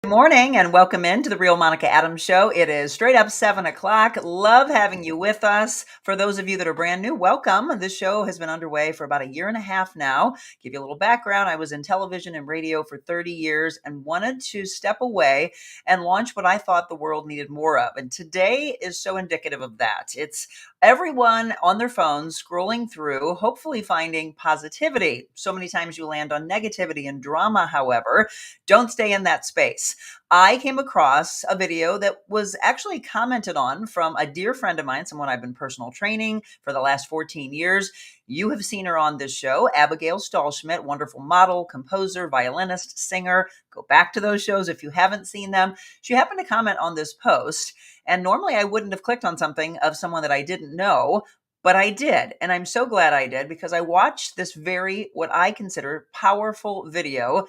Good morning and welcome in to the Real Monica Adams Show. It is straight up 7 o'clock. Love having you with us. For those of you that are brand new, welcome. This show has been underway for about a year and a half now. Give you a little background. I was in television and radio for 30 years and wanted to step away and launch what I thought the world needed more of. And today is so indicative of that. It's everyone on their phones scrolling through, hopefully finding positivity. So many times you land on negativity and drama, however. Don't stay in that space. I came across a video that was actually commented on from a dear friend of mine, someone I've been personal training for the last 14 years. You have seen her on this show, Abigail Stahlschmidt, wonderful model, composer, violinist, singer. Go back to those shows if you haven't seen them. She happened to comment on this post, and normally I wouldn't have clicked on something of someone that I didn't know, but I did. And I'm so glad I did because I watched this very, what I consider powerful video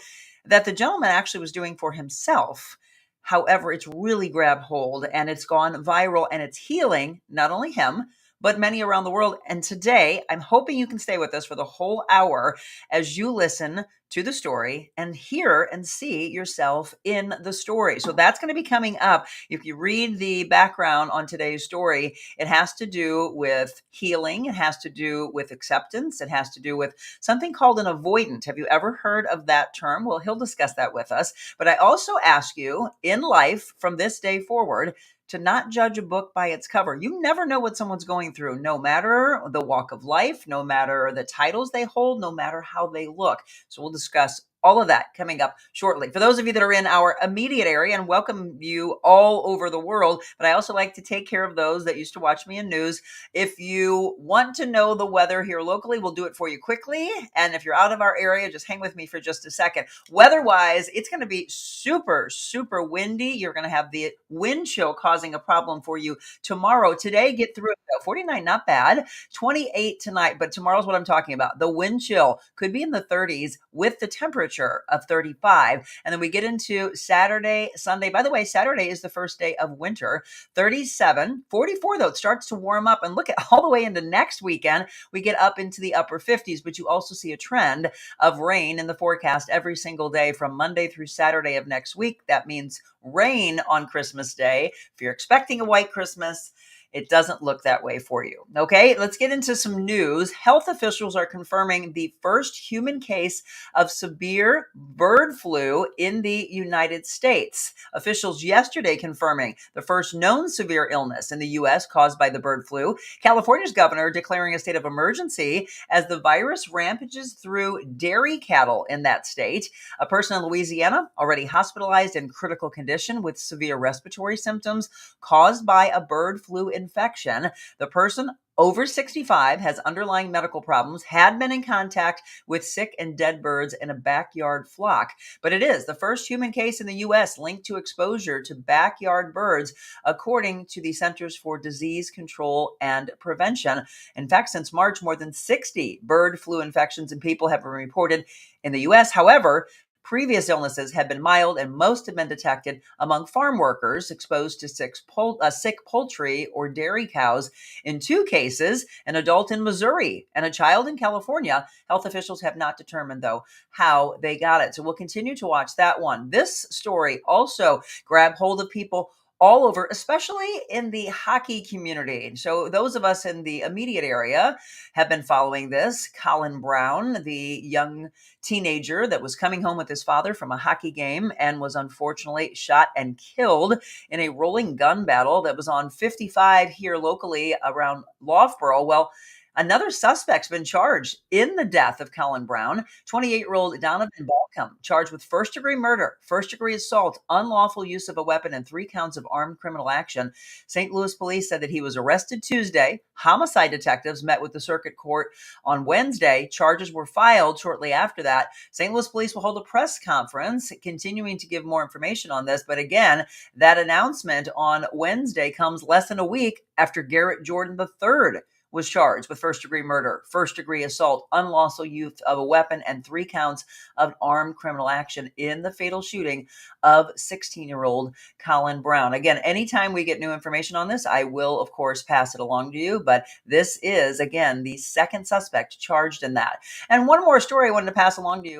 that the gentleman actually was doing for himself. However, it's really grabbed hold and it's gone viral and it's healing not only him, but many around the world. And today, I'm hoping you can stay with us for the whole hour as you listen to the story and hear and see yourself in the story. So that's going to be coming up. If you read the background on today's story, it has to do with healing. It has to do with acceptance. It has to do with something called an avoidant. Have you ever heard of that term? Well, he'll discuss that with us. But I also ask you in life from this day forward to not judge a book by its cover. You never know what someone's going through, no matter the walk of life, no matter the titles they hold, no matter how they look. So we'll discuss all of that coming up shortly. For those of you that are in our immediate area, and welcome you all over the world, but I also like to take care of those that used to watch me in news. If you want to know the weather here locally, we'll do it for you quickly. And if you're out of our area, just hang with me for just a second. Weather-wise, it's going to be super, super windy. You're going to have the wind chill causing a problem for you tomorrow. Today, get through it. 49, not bad. 28 tonight, but tomorrow's what I'm talking about. The wind chill could be in the 30s with the temperature of 35. And then we get into Saturday, Sunday. By the way, Saturday is the first day of winter. 37, 44 though. It starts to warm up, and look at all the way into next weekend. We get up into the upper 50s, but you also see a trend of rain in the forecast every single day from Monday through Saturday of next week. That means rain on Christmas Day. If you're expecting a white Christmas, it doesn't look that way for you. Okay, let's get into some news. Health officials are confirming the first human case of severe bird flu in the United States. Officials yesterday confirming the first known severe illness in the U.S. caused by the bird flu. California's governor declaring a state of emergency as the virus rampages through dairy cattle in that state. A person in Louisiana already hospitalized in critical condition with severe respiratory symptoms caused by a bird flu infection. The person over 65 has underlying medical problems, had been in contact with sick and dead birds in a backyard flock. But it is the first human case in the U.S. linked to exposure to backyard birds, according to the Centers for Disease Control and Prevention. In fact, since March, more than 60 bird flu infections in people have been reported in the U.S. However, previous illnesses have been mild, and most have been detected among farm workers exposed to sick poultry or dairy cows. In two cases, an adult in Missouri and a child in California. Health officials have not determined, though, how they got it. So we'll continue to watch that one. This story also grabbed hold of people all over, especially in the hockey community. So those of us in the immediate area have been following this. Colin Brown, the young teenager that was coming home with his father from a hockey game and was unfortunately shot and killed in a rolling gun battle that was on 55 here locally around Loughborough. Well, another suspect's been charged in the death of Colin Brown. 28-year-old Donovan Balcom, charged with first-degree murder, first-degree assault, unlawful use of a weapon, and 3 counts of armed criminal action. St. Louis police said that he was arrested Tuesday. Homicide detectives met with the circuit court on Wednesday. Charges were filed shortly after that. St. Louis police will hold a press conference continuing to give more information on this. But again, that announcement on Wednesday comes less than a week after Garrett Jordan III was charged with first-degree murder, first-degree assault, unlawful use of a weapon, and 3 counts of armed criminal action in the fatal shooting of 16-year-old Colin Brown. Again, anytime we get new information on this, I will, of course, pass it along to you. But this is, again, the second suspect charged in that. And one more story I wanted to pass along to you.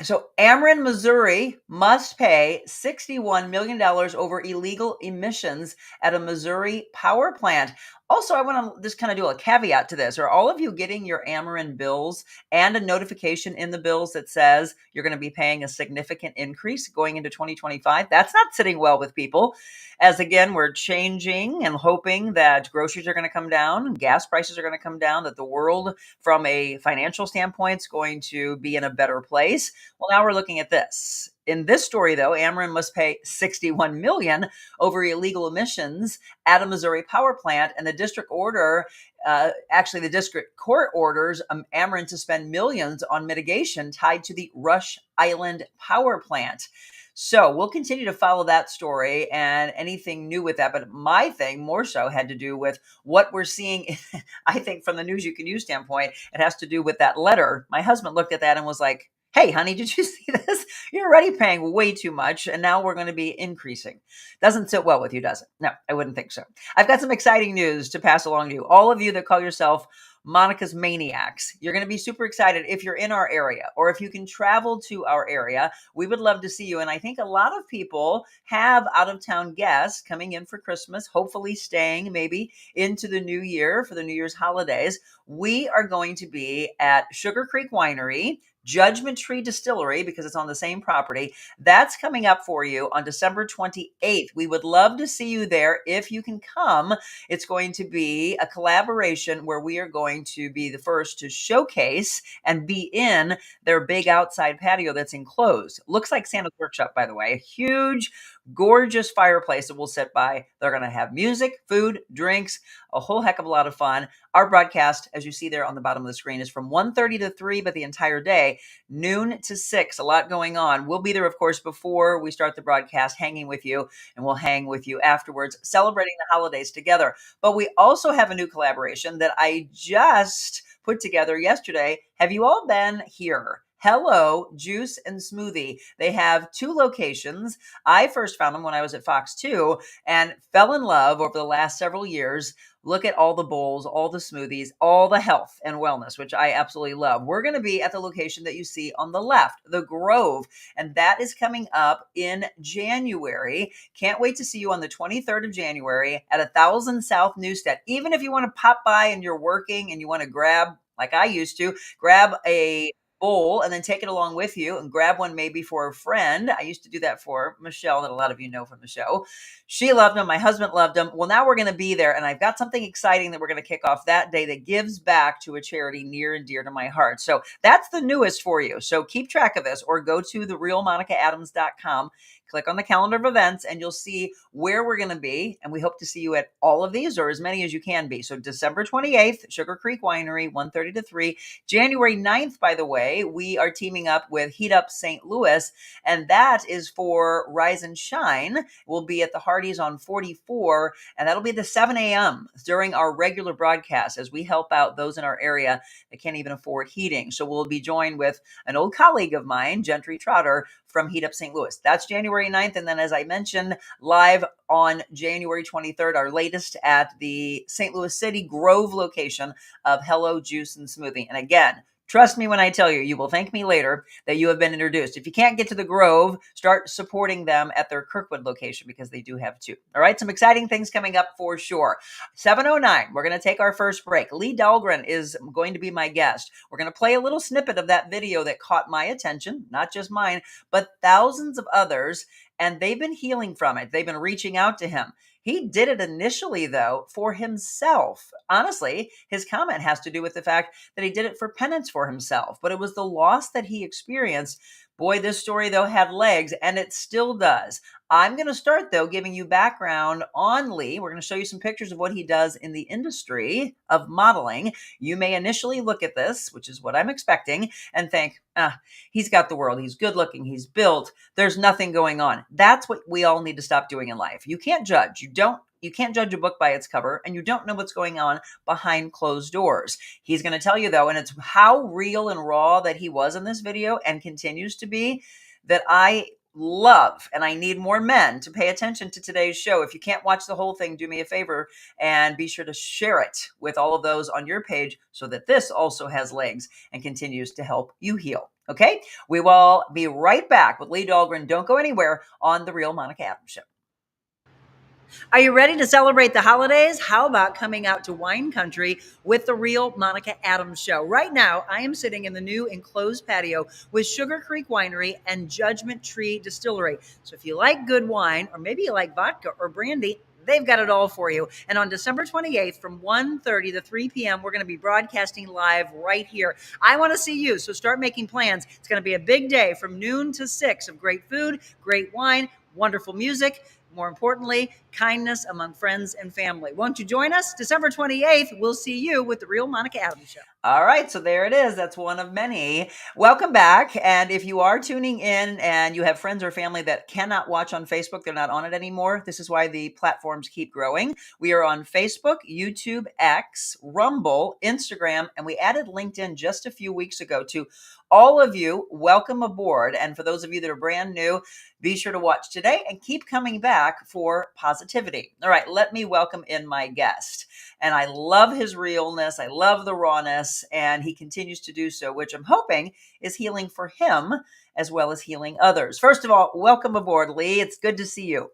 So Ameren, Missouri must pay $61 million over illegal emissions at a Missouri power plant. Also, I want to just kind of do a caveat to this. Are all of you getting your Ameren bills and a notification in the bills that says you're going to be paying a significant increase going into 2025? That's not sitting well with people. As again, we're changing and hoping that groceries are going to come down, gas prices are going to come down, that the world from a financial standpoint is going to be in a better place. Well, now we're looking at this. In this story, though, Ameren must pay $61 million over illegal emissions at a Missouri power plant, and the district order, actually, the district court orders Ameren to spend millions on mitigation tied to the Rush Island power plant. So we'll continue to follow that story and anything new with that. But my thing more so had to do with what we're seeing. I think from the news you can use standpoint, it has to do with that letter. My husband looked at that and was like, "Hey, honey, did you see this? You're already paying way too much, and now we're going to be increasing." Doesn't sit well with you, does it? No, I wouldn't think so. I've got some exciting news to pass along to you. All of you that call yourself Monica's Maniacs, you're going to be super excited if you're in our area or if you can travel to our area. We would love to see you. And I think a lot of people have out of town guests coming in for Christmas, hopefully staying maybe into the new year for the New Year's holidays. We are going to be at Sugar Creek Winery, Judgment Tree Distillery, because it's on the same property. That's coming up for you on December 28th. We would love to see you there if you can come. It's going to be a collaboration where we are going to be the first to showcase and be in their big outside patio that's enclosed. Looks like Santa's workshop, by the way. A huge, gorgeous fireplace that we'll sit by. They're going to have music, food, drinks, a whole heck of a lot of fun. Our broadcast, as you see there on the bottom of the screen, is from 1:30 to 3, but the entire day, noon to 6, a lot going on. We'll be there, of course, before we start the broadcast, hanging with you, and we'll hang with you afterwards, celebrating the holidays together. But we also have a new collaboration that I just put together yesterday. Have you all been here? Hello Juice and Smoothie. They have 2 locations. I first found them when I was at Fox 2 and fell in love over the last several years. Look at all the bowls, all the smoothies, all the health and wellness, which I absolutely love. We're going to be at the location that you see on the left, the Grove, and that is coming up in January. Can't wait to see you on the 23rd of January at 1000 South Newstead. Even if you want to pop by and you're working and you want to grab, like I used to, grab a bowl and then take it along with you and grab one maybe for a friend. I used to do that for Michelle, that a lot of you know from the show. She loved them. My husband loved them. Well, now we're going to be there, and I've got something exciting that we're going to kick off that day that gives back to a charity near and dear to my heart. So that's the newest for you. So keep track of this, or go to TheRealMonicaAdams.com. Click on the calendar of events and you'll see where we're going to be. And we hope to see you at all of these or as many as you can be. So December 28th, Sugar Creek Winery, 1:30 to 3. January 9th, by the way, we are teaming up with Heat Up St. Louis. And that is for Rise and Shine. We'll be at the Hardee's on 44. And that'll be the 7 a.m. during our regular broadcast as we help out those in our area that can't even afford heating. So we'll be joined with an old colleague of mine, Gentry Trotter, from Heat Up St. Louis. That's January 9th. And then, as I mentioned, live on January 23rd, our latest at the St. Louis City Grove location of Hello Juice and Smoothie. And again, trust me when I tell you, you will thank me later that you have been introduced. If you can't get to the Grove, start supporting them at their Kirkwood location because they do have 2. All right, some exciting things coming up for sure. 7:09, we're going to take our first break. Lee Dahlgren is going to be my guest. We're going to play a little snippet of that video that caught my attention, not just mine, but thousands of others, and they've been healing from it. They've been reaching out to him. He did it initially, though, for himself. Honestly, his comment has to do with the fact that he did it for penance for himself, but it was the loss that he experienced. Boy, this story, though, had legs, and it still does. I'm going to start, though, giving you background on Lee. We're going to show you some pictures of what he does in the industry of modeling. You may initially look at this, which is what I'm expecting, and think, he's got the world. He's good looking. He's built. There's nothing going on. That's what we all need to stop doing in life. You can't judge. You can't judge a book by its cover, and you don't know what's going on behind closed doors. He's going to tell you, though, and it's how real and raw that he was in this video and continues to be, that I love, and I need more men to pay attention to today's show. If you can't watch the whole thing, do me a favor and be sure to share it with all of those on your page so that this also has legs and continues to help you heal. Okay, we will be right back with Lee Dahlgren. Don't go anywhere on The Real Monica Adams Show. Are you ready to celebrate the holidays? How about coming out to wine country with the Real Monica Adams Show? Right now, I am sitting in the new enclosed patio with Sugar Creek Winery and Judgment Tree Distillery. So if you like good wine, or maybe you like vodka or brandy, they've got it all for you. And on December 28th from 1:30 to 3 p.m., we're going to be broadcasting live right here. I want to see you, so start making plans. It's going to be a big day from noon to 6 of great food, great wine, wonderful music. More importantly, kindness among friends and family. Won't you join us? December 28th, we'll see you with The Real Monica Adams Show. All right, so there it is. That's one of many. Welcome back. And if you are tuning in and you have friends or family that cannot watch on Facebook, they're not on it anymore. This is why the platforms keep growing. We are on Facebook, YouTube, X, Rumble, Instagram, and we added LinkedIn just a few weeks ago to all of you. Welcome aboard. And for those of you that are brand new, be sure to watch today and keep coming back for positivity. All right, let me welcome in my guest. And I love his realness. I love the rawness, and he continues to do so, which I'm hoping is healing for him as well as healing others. First of all, welcome aboard, Lee. It's good to see you.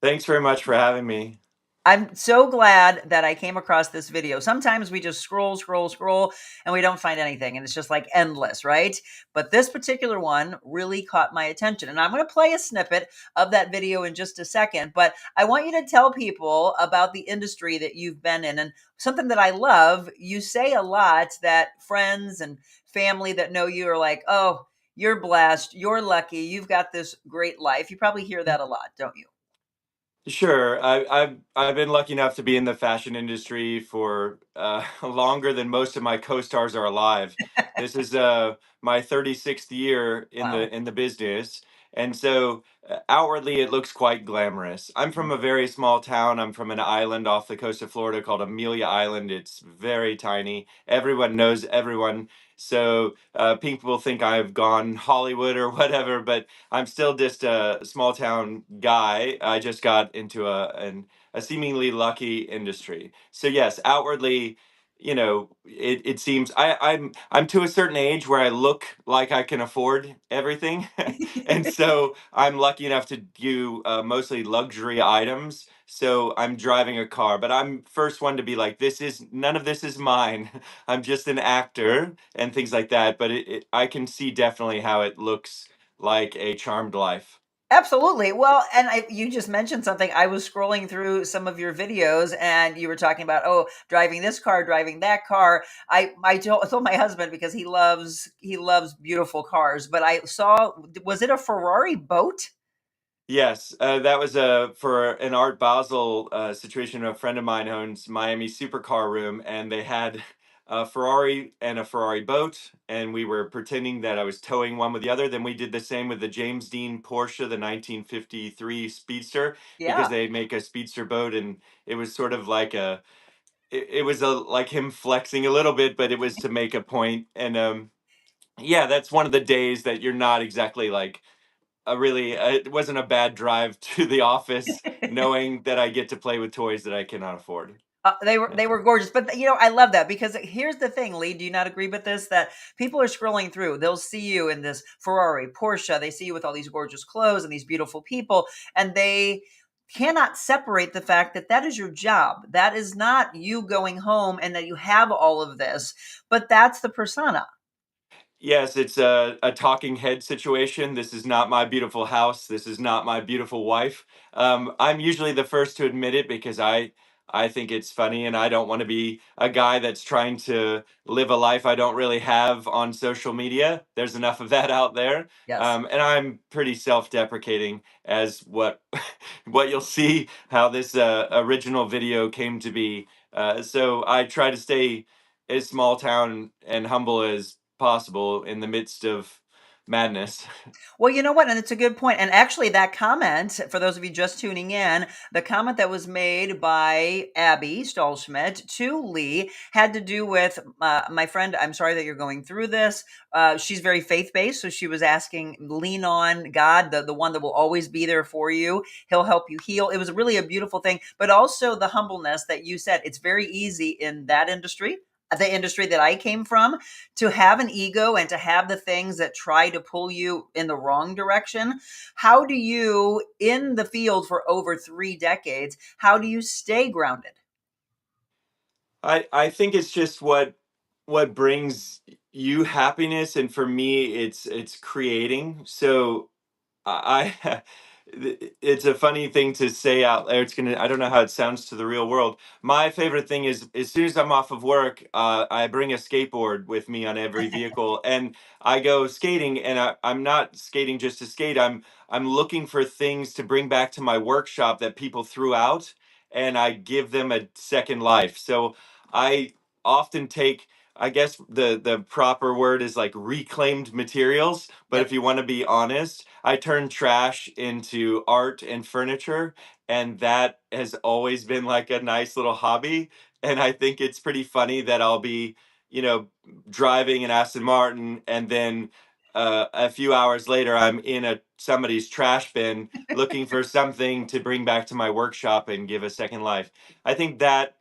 Thanks very much for having me. I'm so glad that I came across this video. Sometimes we just scroll, and we don't find anything, and it's just like endless, right? But this particular one really caught my attention, and I'm going to play a snippet of that video in just a second. But I want you to tell people about the industry that you've been in, and something that I love. You say a lot that friends and family that know you are like, "Oh, you're blessed, you're lucky, you've got this great life." You probably hear that a lot, don't you? Sure, I've been lucky enough to be in the fashion industry for longer than most of my co-stars are alive. This is my 36th year Wow. in the business, and so outwardly it looks quite glamorous. I'm from a very small town. I'm from an island off the coast of Florida called Amelia Island. It's very tiny. Everyone knows everyone, so people think I've gone Hollywood or whatever, but I'm still just a small town guy. I just got into a seemingly lucky industry. So yes, outwardly, it seems I'm to a certain age where I look like I can afford everything, and so I'm lucky enough to do mostly luxury items. So I'm driving a car, but I'm first one to be like, this is none of this is mine. I'm just an actor and things like that. But I can see definitely how it looks like a charmed life. Absolutely. Well, and you just mentioned something. I was scrolling through some of your videos, and you were talking about, oh, driving this car, driving that car. I told my husband because he loves beautiful cars, but I saw, was it a Ferrari boat? Yes, that was for an Art Basel situation. A friend of mine owns Miami Supercar Room, and they had a Ferrari and a Ferrari boat, and we were pretending that I was towing one with the other. Then we did the same with the James Dean Porsche, the 1953 Speedster, because Yeah. they make a Speedster boat, and it was sort of like it was like him flexing a little bit, but it was to make a point. And yeah, that's one of the days that you're not exactly like a really it wasn't a bad drive to the office knowing that I get to play with toys that I cannot afford. They were Yeah. they were gorgeous, but I love that because here's the thing, Lee. Do you not agree with this? That people are scrolling through, they'll see you in this Ferrari, Porsche. They see you with all these gorgeous clothes and these beautiful people, and they cannot separate the fact that that is your job. That is not you going home and that you have all of this, but that's the persona. Yes, it's a talking head situation. This is not my beautiful house. This is not my beautiful wife. I'm usually the first to admit it because I think it's funny, and I don't want to be a guy that's trying to live a life I don't really have on social media. There's enough of that out there. Yes. And I'm pretty self-deprecating as what what you'll see how this original video came to be. So I try to stay as small town and humble as possible in the midst of madness. Well, you know what? And it's a good point. And actually, that comment, for those of you just tuning in, the comment that was made by Abby Stallschmidt to Lee had to do with my friend. I'm sorry that you're going through this. She's very faith based. So she was asking, lean on God, the one that will always be there for you. He'll help you heal. It was really a beautiful thing, but also the humbleness that you said. It's very easy in that industry, the industry that I came from, to have an ego and to have the things that try to pull you in the wrong direction. How do you, in the field for over 3 decades, how do you stay grounded? I think it's just what brings you happiness, and for me, it's creating. So I it's a funny thing to say out there. It's gonna. I don't know how it sounds to the real world. My favorite thing is as soon as I'm off of work, I bring a skateboard with me on every vehicle, and I go skating. And I'm not skating just to skate. I'm looking for things to bring back to my workshop that people threw out, and I give them a second life. So I often take. I guess the proper word is like reclaimed materials, but Yep. if you want to be honest, I turn trash into art and furniture, and that has always been like a nice little hobby. And I think it's pretty funny that I'll be, you know, driving an Aston Martin, and then a few hours later, I'm in a somebody's trash bin looking for something to bring back to my workshop and give a second life. I think that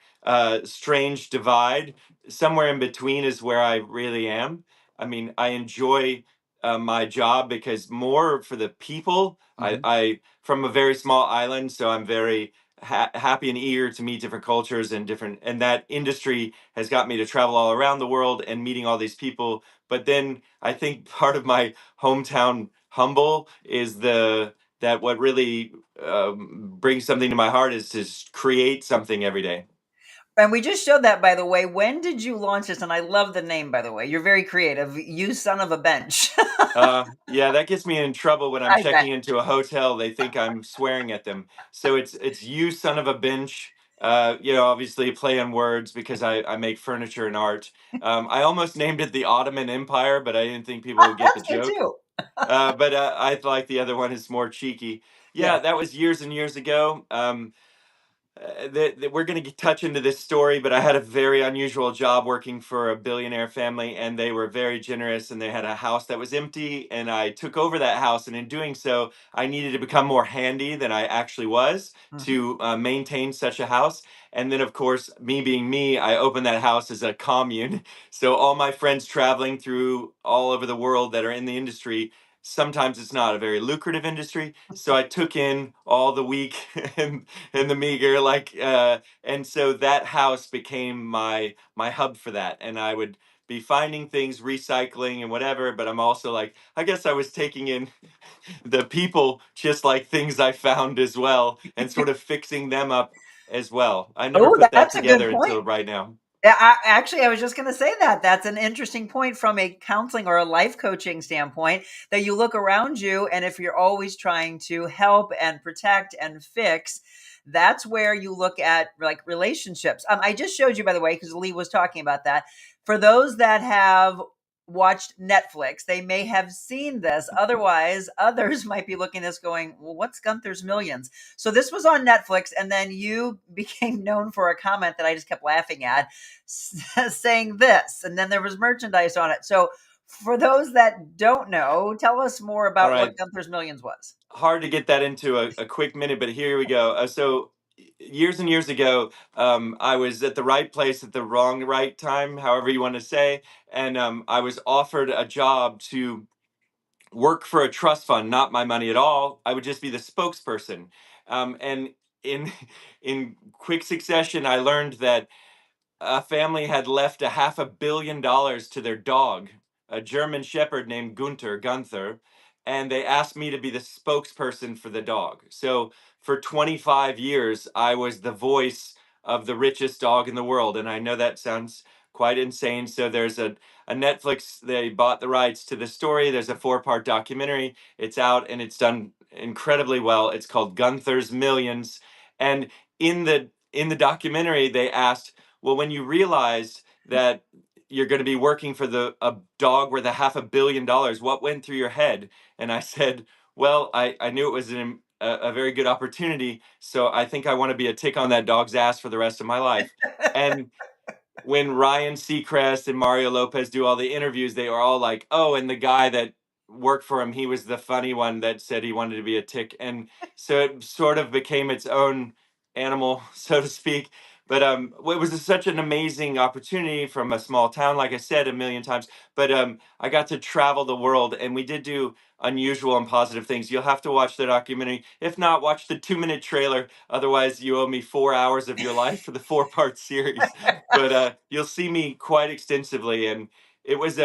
strange divide, somewhere in between, is where I really am. I mean, I enjoy my job because more for the people. Mhm. I from a very small island, so I'm very happy and eager to meet different cultures and different. And that industry has got me to travel all around the world and meeting all these people. But then I think part of my hometown humble is the that what really brings something to my heart is to create something every day. And we just showed that, by the way. When did you launch this? And I love the name, by the way. You're very creative. You son of a bench. Yeah, that gets me in trouble when I'm I bet. checking into a hotel. They think I'm swearing at them. So it's you son of a bench. Obviously a play on words because I make furniture and art. I almost named it the Ottoman Empire, but I didn't think people would get the That's good joke. too. But I like the other one is more cheeky. Yeah. Yeah, that was years and years ago. We're going to touch into this story, but I had a very unusual job working for a billionaire family, and they were very generous, and they had a house that was empty, and I took over that house. And in doing so, I needed to become more handy than I actually was Mhm. to maintain such a house. And then, of course, me being me, I opened that house as a commune. So all my friends traveling through all over the world that are in the industry, sometimes it's not a very lucrative industry. So I took in all the weak and the meager, and so that house became my hub for that. And I would be finding things, recycling and whatever, but I'm also like, I guess I was taking in the people just like things I found as well, and sort of fixing them up as well. I never Oh, put that that's a good together point. until right now. Yeah, actually, I was just going to say that. That's an interesting point from a counseling or a life coaching standpoint, that you look around you, and if you're always trying to help and protect and fix, that's where you look at like relationships. I just showed you, by the way, because Lee was talking about that. For those that have watched Netflix, they may have seen this. Otherwise, others might be looking at this going, well, what's Gunther's Millions? So this was on Netflix, and then you became known for a comment that I just kept laughing at, saying this, and then there was merchandise on it. So for those that don't know, tell us more All about what right. Gunther's Millions was. Hard to get that into a quick minute, but here we go. Years and years ago, I was at the right place at the wrong right time, however you want to say, and I was offered a job to work for a trust fund, not my money at all. I would just be the spokesperson, and in in quick succession, I learned that a family had left a $500 million to their dog, a German Shepherd named Gunther, and they asked me to be the spokesperson for the dog. So for 25 years, I was the voice of the richest dog in the world, and I know that sounds quite insane. So there's a Netflix. They bought the rights to the story. There's a four-part documentary. It's out and it's done incredibly well. It's called Gunther's Millions, and in the documentary, they asked, well, when you realized that you're going to be working for a dog worth $500 million. What went through your head? And I said, well, I knew it was a very good opportunity. So I think I want to be a tick on that dog's ass for the rest of my life. And when Ryan Seacrest and Mario Lopez do all the interviews, they are all like, "Oh, and the guy that worked for him, he was the funny one that said he wanted to be a tick." And so it sort of became its own animal, so to speak. But it was such an amazing opportunity from a small town, like I said a million times. But I got to travel the world, and we did do unusual and positive things. You'll have to watch the documentary. If not, watch the 2-minute trailer. Otherwise, you owe me 4 hours of your life for the 4-part series. But you'll see me quite extensively, and it was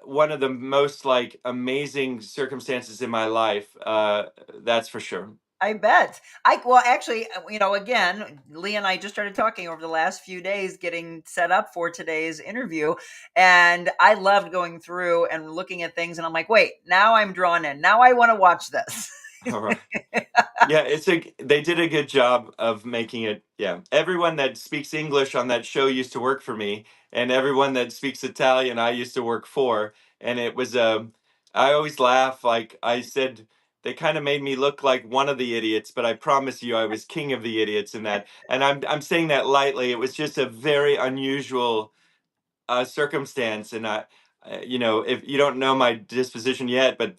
one of the most like amazing circumstances in my life. That's for sure. I bet. Well, actually, again, Lee and I just started talking over the last few days, getting set up for today's interview. And I loved going through and looking at things. And I'm like, wait, now I'm drawn in. Now I want to watch this. All right. Yeah, they did a good job of making it. Yeah, everyone that speaks English on that show used to work for me, and everyone that speaks Italian I used to work for. And it was I always laugh. Like I said, they kind of made me look like one of the idiots, but I promise you, I was king of the idiots in that. And I'm saying that lightly. It was just a very unusual circumstance, and if you don't know my disposition yet, but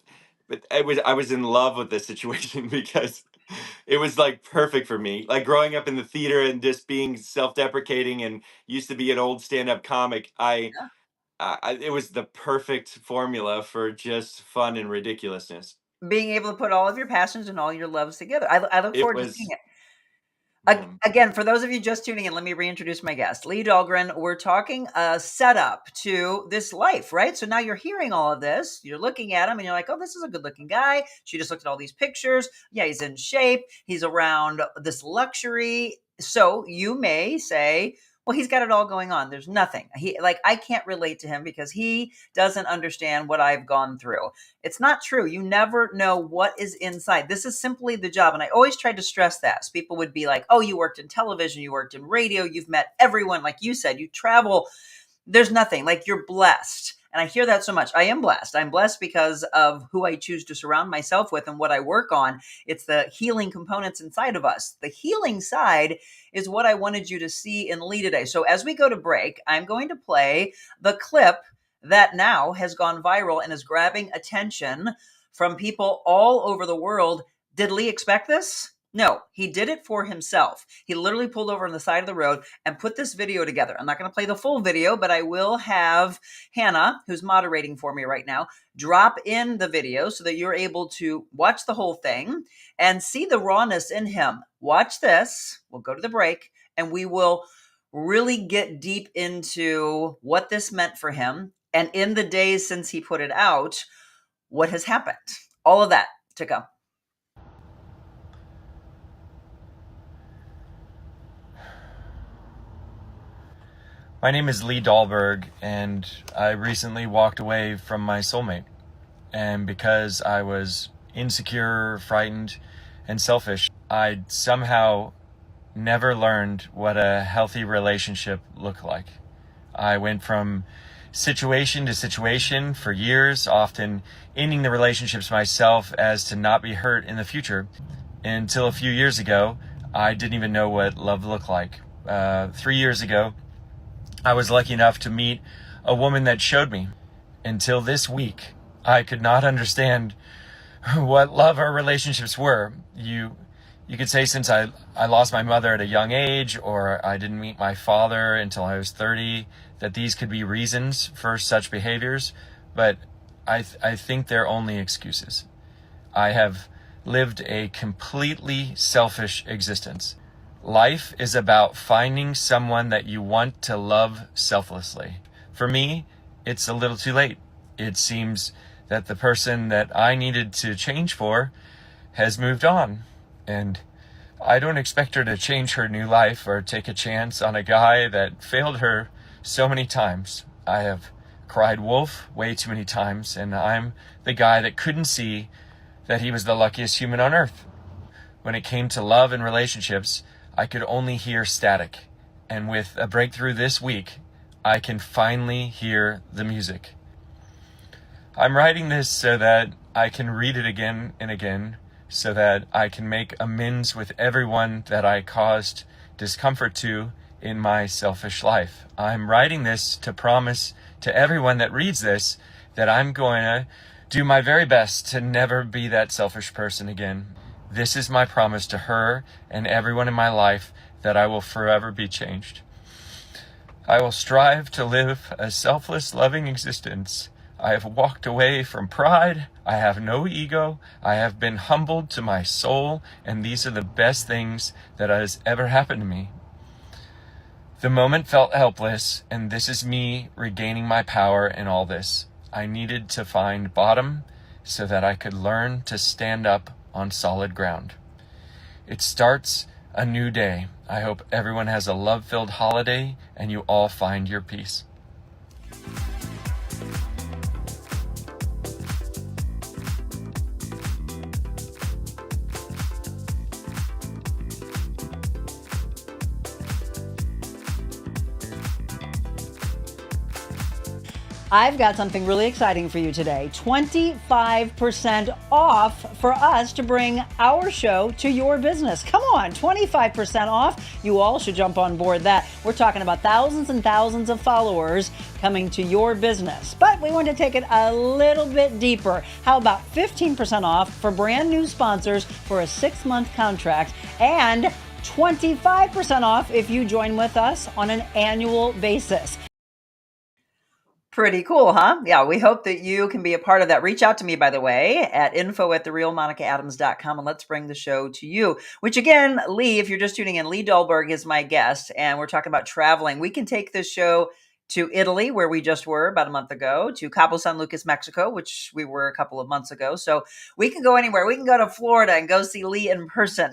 I was in love with this situation because it was like perfect for me. Like growing up in the theater and just being self-deprecating and used to be an old stand-up comic, it was the perfect formula for just fun and ridiculousness. Being able to put all of your passions and all your loves together. I look It forward to seeing was, it. yeah. Again, for those of you just tuning in, let me reintroduce my guest, Lee Dahlgren. We're talking a setup to this life, right? So now you're hearing all of this. You're looking at him and you're like, oh, this is a good looking guy. She just looked at all these pictures. Yeah, he's in shape. He's around this luxury. So you may say, well, he's got it all going on. There's nothing. I can't relate to him because he doesn't understand what I've gone through. It's not true. You never know what is inside. This is simply the job. And I always tried to stress that. So people would be like, oh, you worked in television, you worked in radio, you've met everyone. Like you said, you travel. There's nothing. Like you're blessed. And I hear that so much. I am blessed. I'm blessed because of who I choose to surround myself with and what I work on. It's the healing components inside of us. The healing side is what I wanted you to see in Lee today. So as we go to break, I'm going to play the clip that now has gone viral and is grabbing attention from people all over the world. Did Lee expect this? No, he did it for himself. He literally pulled over on the side of the road and put this video together. I'm not going to play the full video, but I will have Hannah, who's moderating for me right now, drop in the video so that you're able to watch the whole thing and see the rawness in him. Watch this. We'll go to the break and we will really get deep into what this meant for him. And in the days since he put it out, what has happened. All of that to come. My name is Lee Dahlberg, and I recently walked away from my soulmate. And because I was insecure, frightened, and selfish, I somehow never learned what a healthy relationship looked like. I went from situation to situation for years, often ending the relationships myself as to not be hurt in the future. Until a few years ago, I didn't even know what love looked like. 3 years ago, I was lucky enough to meet a woman that showed me. Until this week, I could not understand what love or relationships were. You could say since I lost my mother at a young age, or I didn't meet my father until I was 30, that these could be reasons for such behaviors, but I think they're only excuses. I have lived a completely selfish existence. Life is about finding someone that you want to love selflessly. For me, it's a little too late. It seems that the person that I needed to change for has moved on. And I don't expect her to change her new life or take a chance on a guy that failed her so many times. I have cried wolf way too many times, and I'm the guy that couldn't see that he was the luckiest human on earth. When it came to love and relationships, I could only hear static. And with a breakthrough this week, I can finally hear the music. I'm writing this so that I can read it again and again, so that I can make amends with everyone that I caused discomfort to in my selfish life. I'm writing this to promise to everyone that reads this that I'm going to do my very best to never be that selfish person again. This is my promise to her and everyone in my life, that I will forever be changed. I will strive to live a selfless, loving existence. I have walked away from pride. I have no ego. I have been humbled to my soul, and these are the best things that has ever happened to me. The moment felt helpless, and this is me regaining my power in all this. I needed to find bottom so that I could learn to stand up on solid ground. It starts a new day. I hope everyone has a love-filled holiday and you all find your peace. I've got something really exciting for you today. 25% off for us to bring our show to your business. Come on, 25% off. You all should jump on board that. We're talking about thousands and thousands of followers coming to your business. But we want to take it a little bit deeper. How about 15% off for brand new sponsors for a 6-month contract, and 25% off if you join with us on an annual basis. Pretty cool, huh? Yeah, we hope that you can be a part of that. Reach out to me, by the way, at info@TheRealMonicaAdams.com, and let's bring the show to you. Which again, Lee, if you're just tuning in, Lee Dahlberg is my guest, and we're talking about traveling. We can take this show to Italy, where we just were about a month ago, to Cabo San Lucas, Mexico, which we were a couple of months ago. So we can go anywhere. We can go to Florida and go see Lee in person.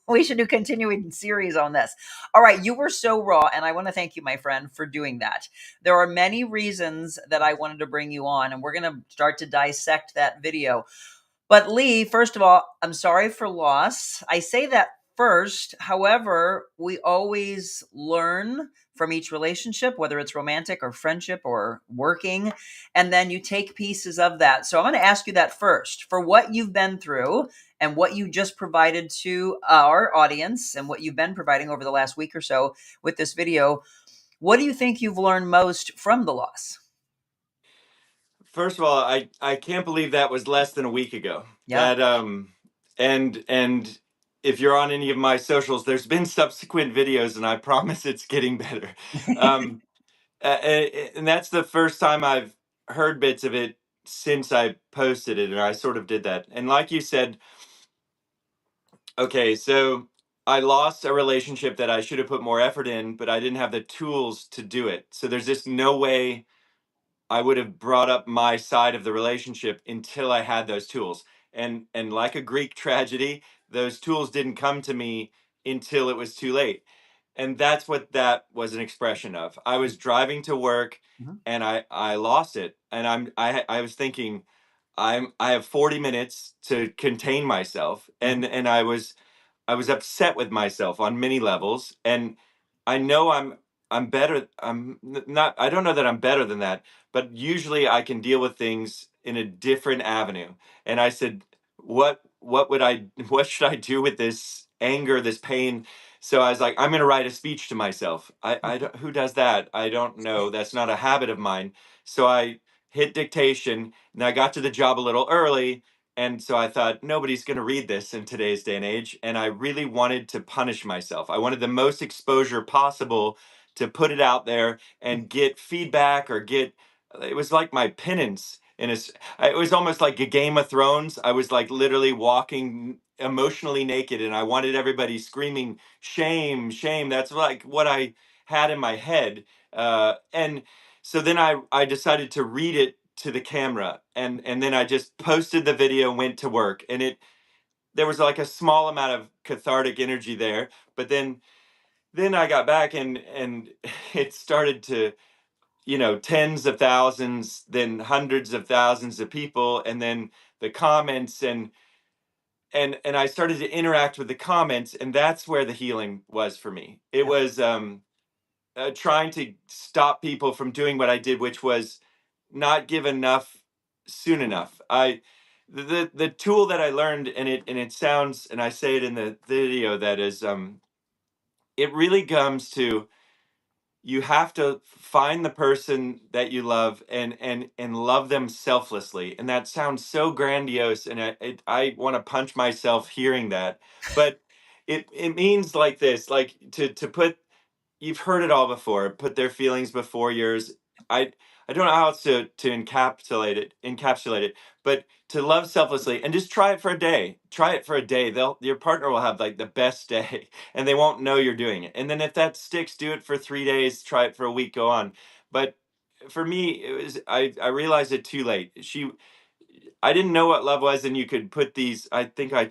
we should do continuing series on this. All right, you were so raw, and I want to thank you, my friend, for doing that. There are many reasons that I wanted to bring you on, and we're going to start to dissect that video. But Lee, first of all, I'm sorry for loss. I say that first. However, we always learn from each relationship, whether it's romantic or friendship or working, and then you take pieces of that. So I'm going to ask you that first. For what you've been through and what you just provided to our audience and what you've been providing over the last week or so with this video, what do you think you've learned most from the loss? First of all, I can't believe that was less than a week ago. Yeah. And if you're on any of my socials, there's been subsequent videos, and I promise it's getting better. Um, and that's the first time I've heard bits of it since I posted it, and I sort of did that. And like you said, okay, so I lost a relationship that I should have put more effort in, but I didn't have the tools to do it. So there's just no way I would have brought up my side of the relationship until I had those tools. And like a Greek tragedy, those tools didn't come to me until it was too late. And that's what that was an expression of. I was driving to work, Mhm. and I lost it. And I was thinking, I have 40 minutes to contain myself, Mhm. and I was upset with myself on many levels, and I know I'm better. Not. I don't know that I'm better than that, but usually I can deal with things in a different avenue. And I said, What would I? What should I do with this anger, this pain? So I was like, I'm going to write a speech to myself. I don't, who does that? I don't know. That's not a habit of mine. So I hit dictation, and I got to the job a little early, and so I thought, nobody's going to read this in today's day and age. And I really wanted to punish myself. I wanted the most exposure possible to put it out there and get feedback, or get, it was like my penance. It was almost like a Game of Thrones. I was like literally walking emotionally naked, and I wanted everybody screaming, shame, shame. That's like what I had in my head. And so then I decided to read it to the camera, and then I just posted the video and went to work, and it there was like a small amount of cathartic energy there, but then I got back, and it started to, tens of thousands, then hundreds of thousands of people, and then the comments, and I started to interact with the comments, and that's where the healing was for me. It Yeah. was trying to stop people from doing what I did, which was not give enough soon enough. The tool that I learned, and it sounds, and I say it in the video, that is, it really comes to, you have to find the person that you love, and love them selflessly. And that sounds so grandiose, and I want to punch myself hearing that. But it means like this, like to put, you've heard it all before, put their feelings before yours. I don't know how else to encapsulate it, but to love selflessly, and just try it for a day. Try it for a day. Your partner will have like the best day, and they won't know you're doing it. And then if that sticks, do it for 3 days, try it for a week, go on. But for me, it was, I realized it too late. I didn't know what love was, and you could put these. I think I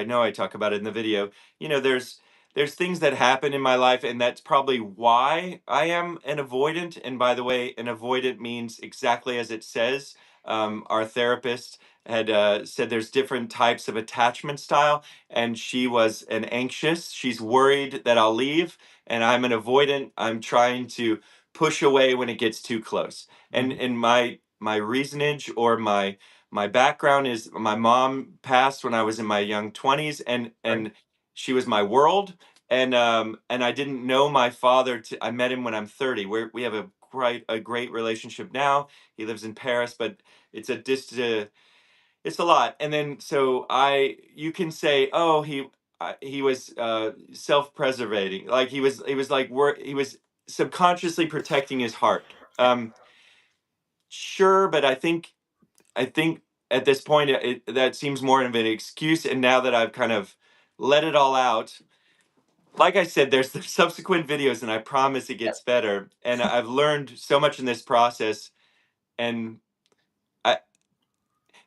know I talk about it in the video. There's things that happen in my life, and that's probably why I am an avoidant. And by the way, an avoidant means exactly as it says. Our therapist had said there's different types of attachment style, and she was an anxious. She's worried that I'll leave, and I'm an avoidant. I'm trying to push away when it gets too close. And Mhm. in my reasonage, or my background is, my mom passed when I was in my young 20s, Right. and she was my world. And I didn't know my father. I met him when I'm 30. We have a great relationship now. He lives in Paris, but it's a it's a lot. And then, so you can say, oh, he was self-preservating, like he was subconsciously protecting his heart. Sure, but I think at this point, that seems more of an excuse. And now that I've kind of let it all out, like I said, there's the subsequent videos, and I promise it Yep. gets better. And I've learned so much in this process, and I,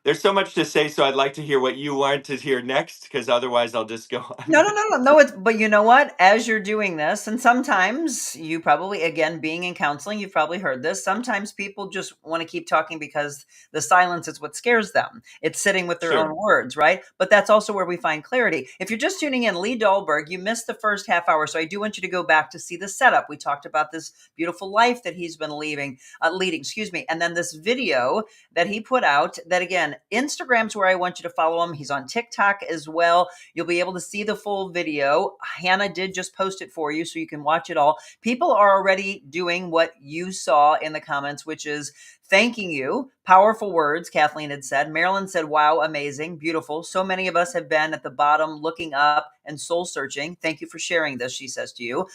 there's so much to say. So I'd like to hear what you want to hear next, because otherwise I'll just go No, on. no, no, no, no. But you know what? As you're doing this, and sometimes you probably, again, being in counseling, you've probably heard this. Sometimes people just want to keep talking because the silence is what scares them. It's sitting with their own Sure. words, right? But that's also where we find clarity. If you're just tuning in, Lee Dahlberg, you missed the first half hour, so I do want you to go back to see the setup. We talked about this beautiful life that he's been leading, excuse me, and then this video that he put out. That again, Instagram's where I want you to follow him. He's on TikTok as well. You'll be able to see the full video. Hannah did just post it for you so you can watch it all. People are already doing what you saw in the comments, which is thanking you. Powerful words, Kathleen had said. Marilyn said, wow, amazing, beautiful. So many of us have been at the bottom looking up and soul searching. Thank you for sharing this, she says to you.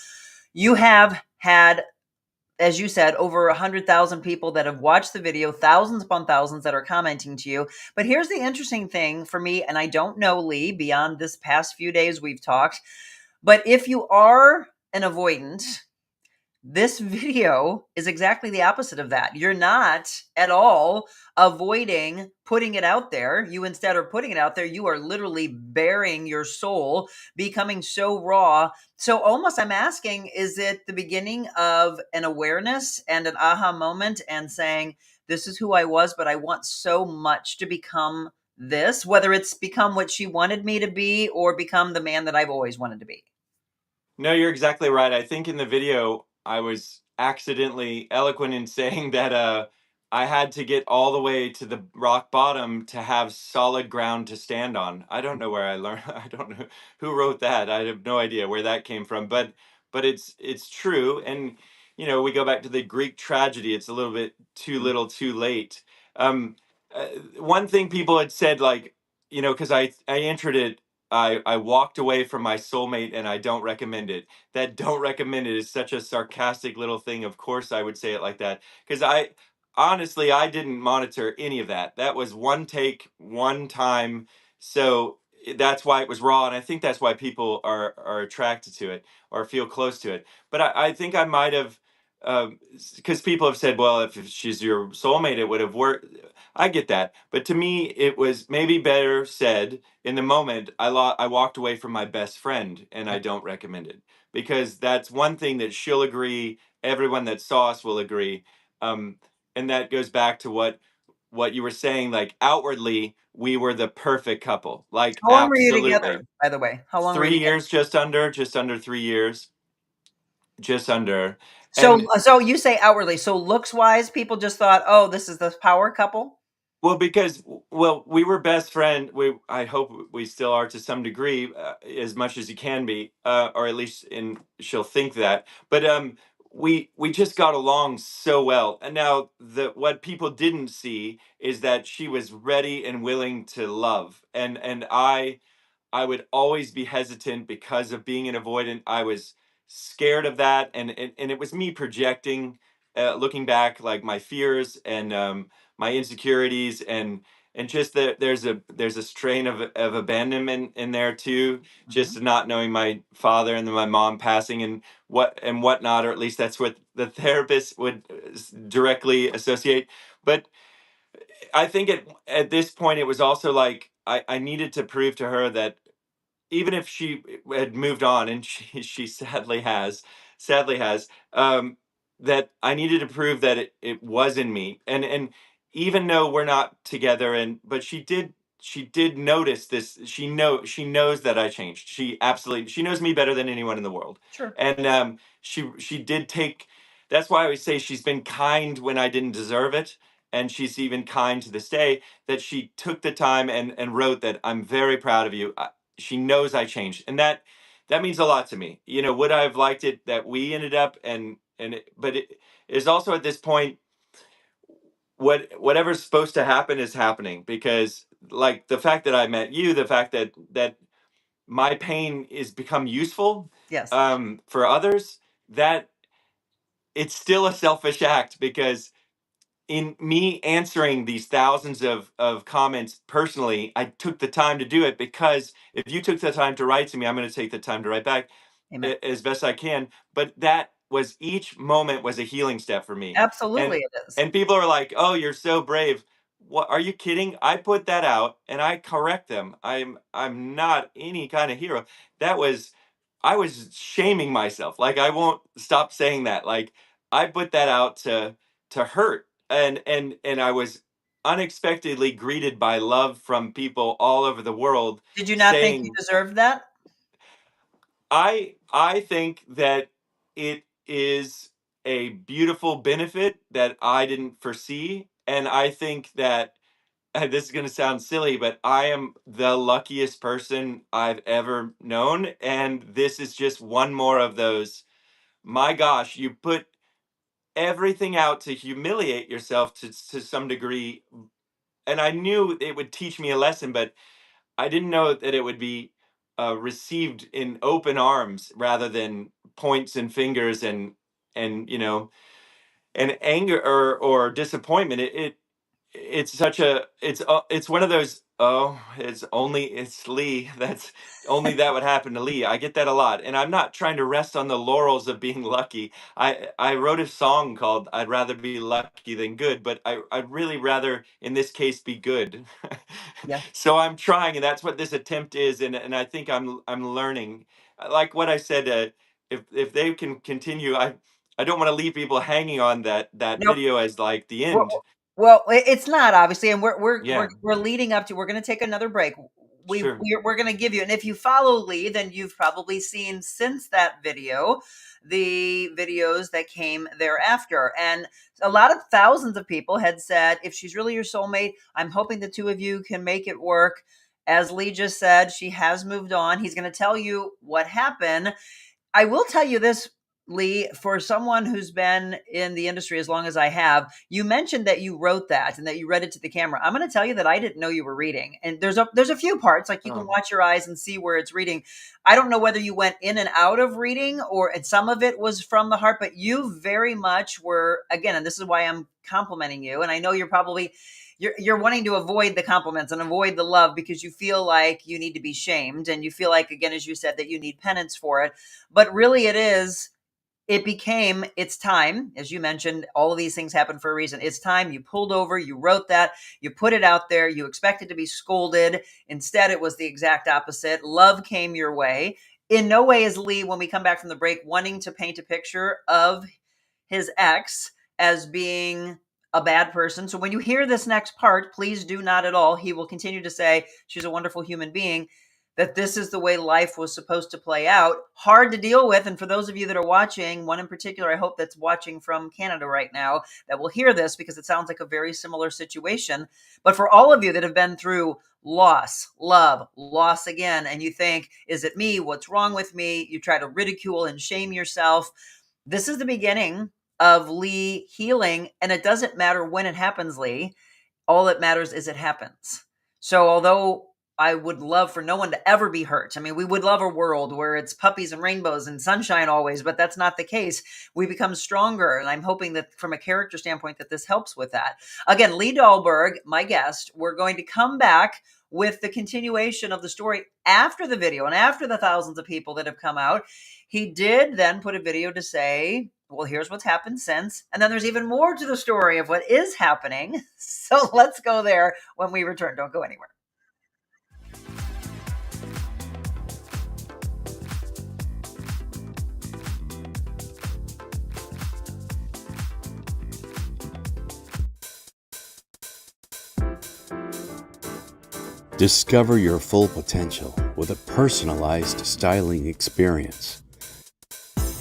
You have had, as you said, over 100,000 people that have watched the video, thousands upon thousands that are commenting to you. But here's the interesting thing for me, and I don't know, Lee, beyond this past few days we've talked, but if you are an avoidant, this video is exactly the opposite of that. You're not at all avoiding putting it out there. You instead are putting it out there. You are literally bearing your soul, becoming so raw. So almost I'm asking, is it the beginning of an awareness and an aha moment and saying, this is who I was, but I want so much to become this, whether it's become what she wanted me to be or become the man that I've always wanted to be? No, you're exactly right. I think in the video I was accidentally eloquent in saying that I had to get all the way to the rock bottom to have solid ground to stand on. I don't know where I learned. I don't know who wrote that. I have no idea where that came from, but it's true. And we go back to the Greek tragedy. It's a little bit too little, too late. Um, One thing people had said, like, because I entered it, I walked away from my soulmate, and I don't recommend it. That "don't recommend it" is such a sarcastic little thing. Of course I would say it like that, because I didn't monitor any of that. That was one take, one time. So that's why it was raw, and I think that's why people are attracted to it or feel close to it. But I think I might have, because people have said, well, if she's your soulmate, it would have worked. I get that, but to me, it was maybe better said in the moment. I walked away from my best friend, and I don't recommend it, because that's one thing that she'll agree. Everyone that saw us will agree, um, and that goes back to what you were saying. Like, outwardly, we were the perfect couple. Like, How long were you together, absolutely. by the way? How long were you Three together? years, just under 3 years, just under. So, And so you say outwardly. So looks wise, people just thought, oh, this is the power couple. well, because we were best friend. I hope we still are to some degree, as much as you can be, or at least in she'll think that. But we just got along so well. And now the what people didn't see is that she was ready and willing to love, and I would always be hesitant because of being an avoidant. I was scared of that, and it was me projecting, looking back, like my fears and my insecurities, and just that there's a strain of abandonment in there too, Mhm. just not knowing my father and then my mom passing and whatnot, or at least that's what the therapist would directly associate. But I think at this point it was also like I needed to prove to her that even if she had moved on, and she sadly has, that I needed to prove that it was in me. And even though we're not together, but she did notice this. She knows that I changed. She knows me better than anyone in the world. Sure. And she did take. That's why I always say she's been kind when I didn't deserve it, and she's even kind to this day, that she took the time and wrote that I'm very proud of you. She knows I changed, and that means a lot to me. Would I have liked it that we ended up, but it is also at this point, whatever's supposed to happen is happening, because like the fact that I met you, the fact that my pain is become useful Yes. for others, that it's still a selfish act, because in me answering these thousands of comments personally, I took the time to do it, because if you took the time to write to me, I'm going to take the time to write back Amen. as best I can. But that was each moment was a healing step for me. Absolutely, And it is. and people are like, "Oh, you're so brave." What, are you kidding? I put that out and I correct them. I'm not any kind of hero. That was I was shaming myself. Like, I won't stop saying that. Like, I put that out to hurt, and I was unexpectedly greeted by love from people all over the world, Did you not think you saying, deserved that? I think that it is a beautiful benefit that I didn't foresee, and I think that, and this is going to sound silly, but I am the luckiest person I've ever known, and this is just one more of those. My gosh, you put everything out to humiliate yourself to some degree, and I knew it would teach me a lesson, but I didn't know that it would be received in open arms rather than points and fingers and and anger or disappointment. It's such a it's one of those, oh, it's Lee, that's only that would happen to Lee. I get that a lot, and I'm not trying to rest on the laurels of being lucky. I wrote a song called I'd rather be lucky than good, but I'd really rather in this case be good. Yeah. So I'm trying, and that's what this attempt is, and I think I'm learning. Like what I said, if they can continue, I don't want to leave people hanging on that Nope. video as like the end. Well, well, it's not obviously, and Yeah, we're leading up to. We're going to take another break. sure. We're going to give you, and if you follow Lee, then you've probably seen since that video the videos that came thereafter, and a lot of thousands of people had said, if she's really your soulmate, I'm hoping the two of you can make it work. As Lee just said, she has moved on. He's going to tell you what happened. I will tell you this, Lee, for someone who's been in the industry as long as I have, you mentioned that you wrote that and that you read it to the camera. I'm going to tell you that I didn't know you were reading. And there's a few parts, like you can Oh, watch your eyes and see where it's reading. I don't know whether you went in and out of reading or and some of it was from the heart, but you very much were, again, and this is why I'm complimenting you. And I know you're wanting to avoid the compliments and avoid the love because you feel like you need to be shamed and you feel like, again, as you said, that you need penance for it. But really it became, it's time. As you mentioned, all of these things happen for a reason. It's time. You pulled over, you wrote that, you put it out there, you expected to be scolded. Instead, it was the exact opposite. Love came your way. In no way is Lee, when we come back from the break, wanting to paint a picture of his ex as being a bad person. So when you hear this next part, please do not at all. He will continue to say she's a wonderful human being. that this is the way life was supposed to play out. Hard to deal with. And for those of you that are watching, one in particular, I hope that's watching from Canada right now, that will hear this because it sounds like a very similar situation. But for all of you that have been through loss, love, loss again, and you think, is it me? What's wrong with me? You try to ridicule and shame yourself. This is the beginning of Lee healing. And it doesn't matter when it happens, Lee. All that matters is it happens. So although I would love for no one to ever be hurt. I mean, we would love a world where it's puppies and rainbows and sunshine always, but that's not the case. We become stronger. And I'm hoping that from a character standpoint that this helps with that. Again, Lee Dahlberg, my guest, we're going to come back with the continuation of the story after the video and after the thousands of people that have come out. He did then put a video to say, well, here's what's happened since. And then there's even more to the story of what is happening. So let's go there when we return. Don't go anywhere. Discover your full potential with a personalized styling experience.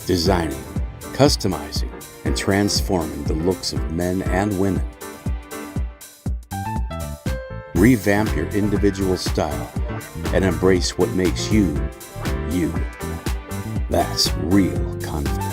Designing, customizing, and transforming the looks of men and women. Revamp your individual style and embrace what makes you, you. That's real confidence.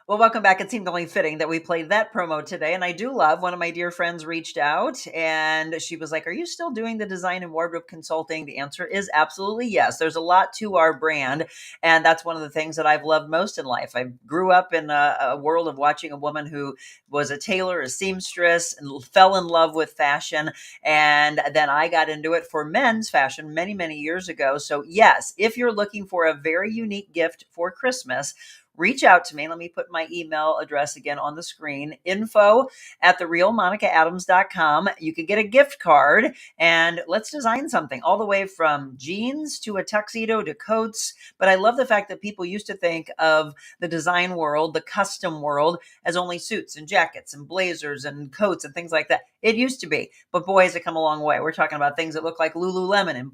Well, welcome back. It seemed only fitting that we played that promo today. And I do love, one of my dear friends reached out and she was like, are you still doing the design and wardrobe consulting? The answer is absolutely yes. There's a lot to our brand. And that's one of the things that I've loved most in life. I grew up in a world of watching a woman who was a tailor, a seamstress, and fell in love with fashion. And then I got into it for men's fashion many, many years ago. So yes, if you're looking for a very unique gift for Christmas, reach out to me. Let me put my email address again on the screen, info@TheRealMonicaAdams.com. You can get a gift card and let's design something all the way from jeans to a tuxedo to coats. But I love the fact that people used to think of the design world, the custom world, as only suits and jackets and blazers and coats and things like that. It used to be, but boy, has it come a long way. We're talking about things that look like Lululemon and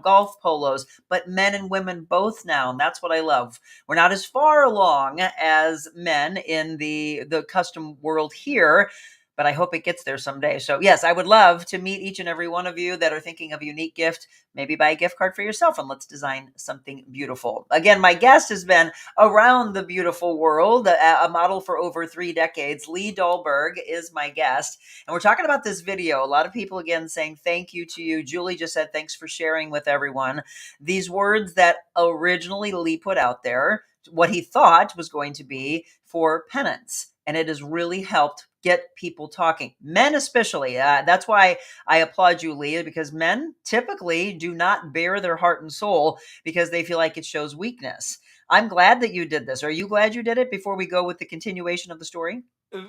golf polos, but men and women both now. And that's what I love. We're not as far along as men in the custom world here, but I hope it gets there someday. So yes, I would love to meet each and every one of you that are thinking of a unique gift. Maybe buy a gift card for yourself and let's design something beautiful. Again, my guest has been around the beautiful world, a model for over 3 decades. Lee Dahlberg is my guest. And we're talking about this video. A lot of people, again, saying thank you to you. Julie just said, thanks for sharing with everyone. These words that originally Lee put out there, what he thought was going to be for penance. And it has really helped get people talking. Men especially. That's why I applaud you, Lee, because men typically do not bare their heart and soul because they feel like it shows weakness. I'm glad that you did this. Are you glad you did it before we go with the continuation of the story?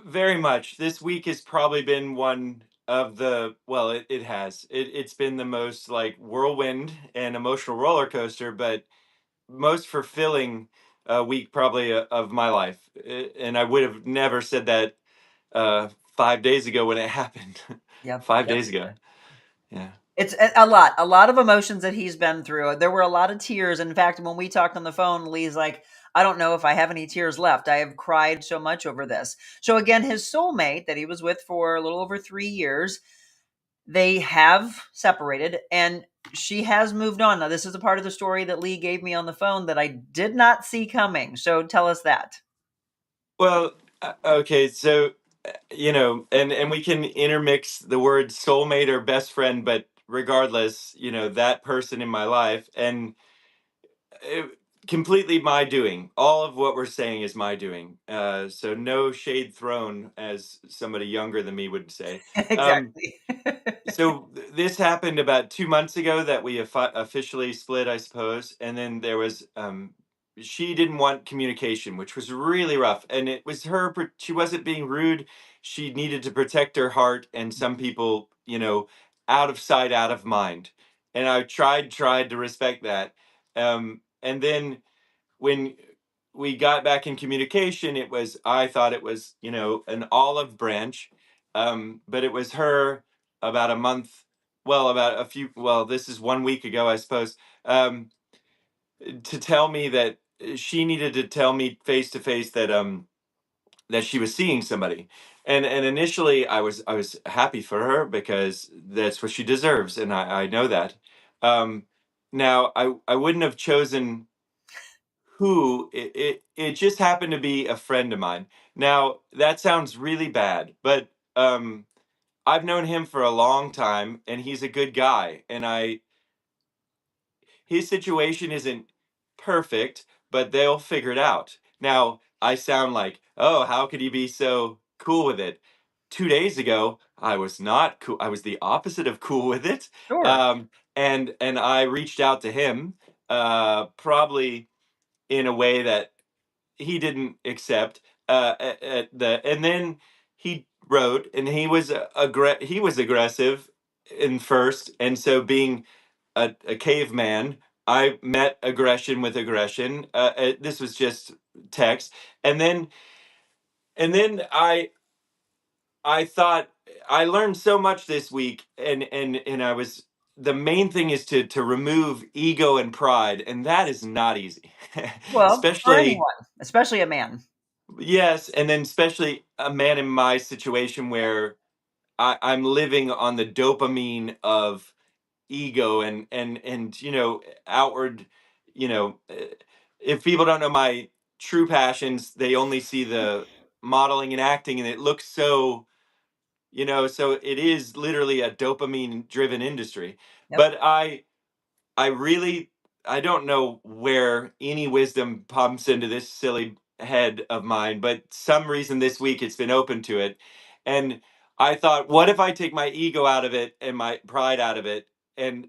Very much. This week has probably been one of the, well, it has. It's been the most like whirlwind and emotional roller coaster, but most fulfilling week probably of my life. And I would have never said that 5 days ago when it happened. Yep. 5 days ago. Yeah. It's a lot of emotions that he's been through. There were a lot of tears. In fact, when we talked on the phone, Lee's like, I don't know if I have any tears left. I have cried so much over this. So again, his soulmate that he was with for a little over 3 years, they have separated and she has moved on. Now, this is a part of the story that Lee gave me on the phone that I did not see coming. So tell us that. Well, okay, so and we can intermix the word soulmate or best friend, but regardless, that person in my life and it, completely my doing. All of what we're saying is my doing. So no shade thrown, as somebody younger than me would say. Um, Exactly. so this happened about 2 months ago that we officially split, I suppose. And then there was she didn't want communication, which was really rough. And it was her. She wasn't being rude. She needed to protect her heart. And some people, out of sight, out of mind. And I tried to respect that. And then when we got back in communication, I thought it was, an olive branch, but it was her about a month well, about a few, well, this is 1 week ago, I suppose, um, to tell me that she needed to tell me face to face that that she was seeing somebody. And initially I was happy for her because that's what she deserves, and I know that. Um, Now I wouldn't have chosen who. It just happened to be a friend of mine. Now that sounds really bad, but I've known him for a long time, and he's a good guy, and I his situation isn't perfect, but they'll figure it out. Now, I sound like, oh, how could he be so cool with it? 2 days ago, I was not cool. I was the opposite of cool with it. Sure. Um, and I reached out to him, probably in a way that he didn't accept. And then he wrote, and he was aggressive in first, and so being a caveman, I met aggression with aggression. This was just text, and then I thought I learned so much this week, and I was the main thing is to remove ego and pride, and that is not easy, Well, for especially. anyone, especially a man. Yes, and then especially a man in my situation where I'm living on the dopamine of ego and outward, you know uh, if people don't know my true passions, they only see the modeling and acting, and it looks so, so it is literally a dopamine driven industry. Yep. But I really, I don't know where any wisdom pumps into this silly head of mine, but some reason this week it's been open to it. And I thought, what if I take my ego out of it and my pride out of it, and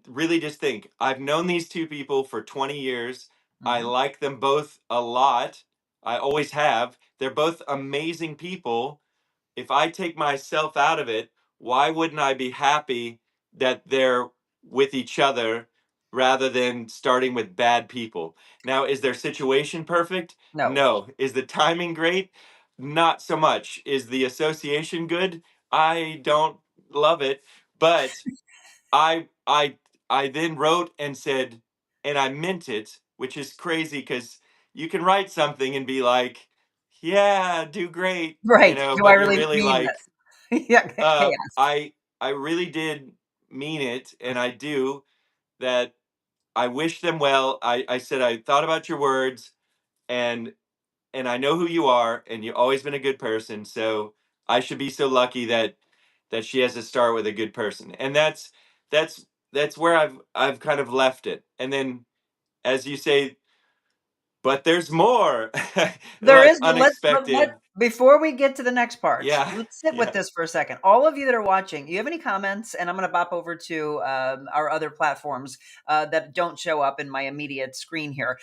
really just think, I've known these two people for 20 years. I Mhm. like them both a lot. I always have. They're both amazing people. If I take myself out of it, why wouldn't I be happy that they're with each other rather than starting with bad people? Now, is their situation perfect? No. No. Is the timing great? Not so much. Is the association good? I don't love it, but I I I then wrote and said, and I meant it, which is crazy because you can write something and be like, yeah, do great, Right. Do I but you're really really mean like, this? Yeah, uh, chaos. I I really did mean it, and I do that. I wish them well. I said I thought about your words, and I know who you are, and you've always been a good person. So I should be so lucky that she has to start with a good person, and that's that's where I've kind of left it. And then, as you say, but there's more, There like is, but let unexpected. before we get to the next part, Yeah, let's sit with yeah. this for a second. All of you that are watching, you have any comments? And I'm going to bop over to our other platforms that don't show up in my immediate screen here.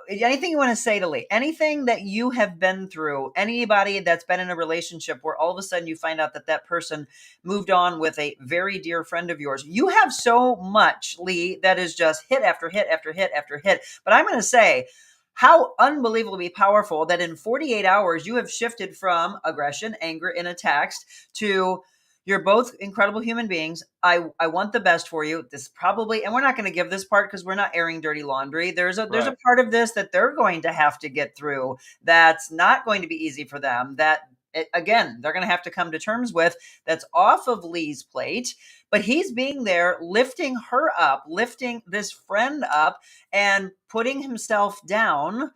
Anything you want to say to Lee? Anything that you have been through? Anybody that's been in a relationship where all of a sudden you find out that that person moved on with a very dear friend of yours? You have so much, Lee, that is just hit after hit after hit after hit. But I'm going to say, how unbelievably powerful that in 48 hours you have shifted from aggression, anger in a text to you're both incredible human beings. I want the best for you. This probably, and we're not going to give this part because we're not airing dirty laundry. There's a Right. part of this that they're going to have to get through. That's not going to be easy for them. Again, they're going to have to come to terms with. That's off of Lee's plate. But he's being there, lifting her up, lifting this friend up, and putting himself down.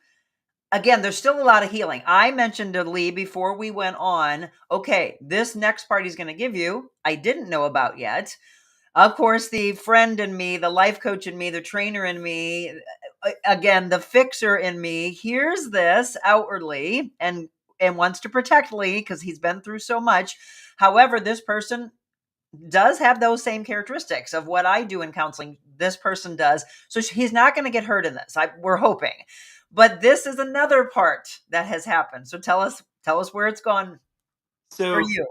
Again, there's still a lot of healing. I mentioned to Lee before we went on, okay, this next part he's going to give you, I didn't know about yet. Of course, the friend in me, the life coach in me, the trainer in me, again, the fixer in me hears this outwardly and wants to protect Lee because he's been through so much. However, this person does have those same characteristics of what I do in counseling. This person does. So he's not going to get hurt in this. We're hoping. But this is another part that has happened. So tell us where it's gone for So you.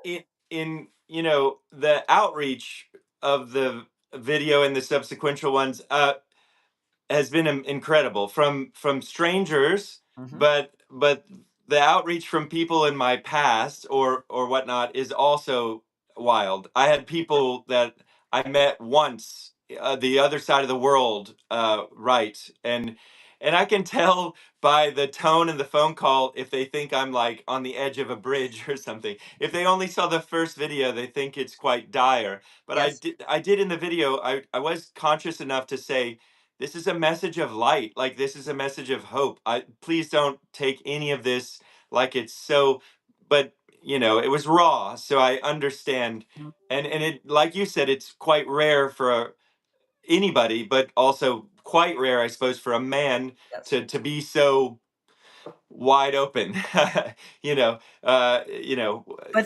in the outreach of the video and the subsequent ones, has been incredible from strangers, Mhm. but the outreach from people in my past or whatnot is also wild. I had people that I met once the other side of the world, right, and I can tell by the tone of the phone call if they think I'm like on the edge of a bridge or something. If they only saw the first video, they think it's quite dire. But Yes. I did in the video, I was conscious enough to say, this is a message of light. Like, this is a message of hope. Please don't take any of this like it's so, but it was raw, so I understand. Mhm. And it, like you said, it's quite rare for anybody, but also quite rare, I suppose, for a man Yes. to be so wide open. But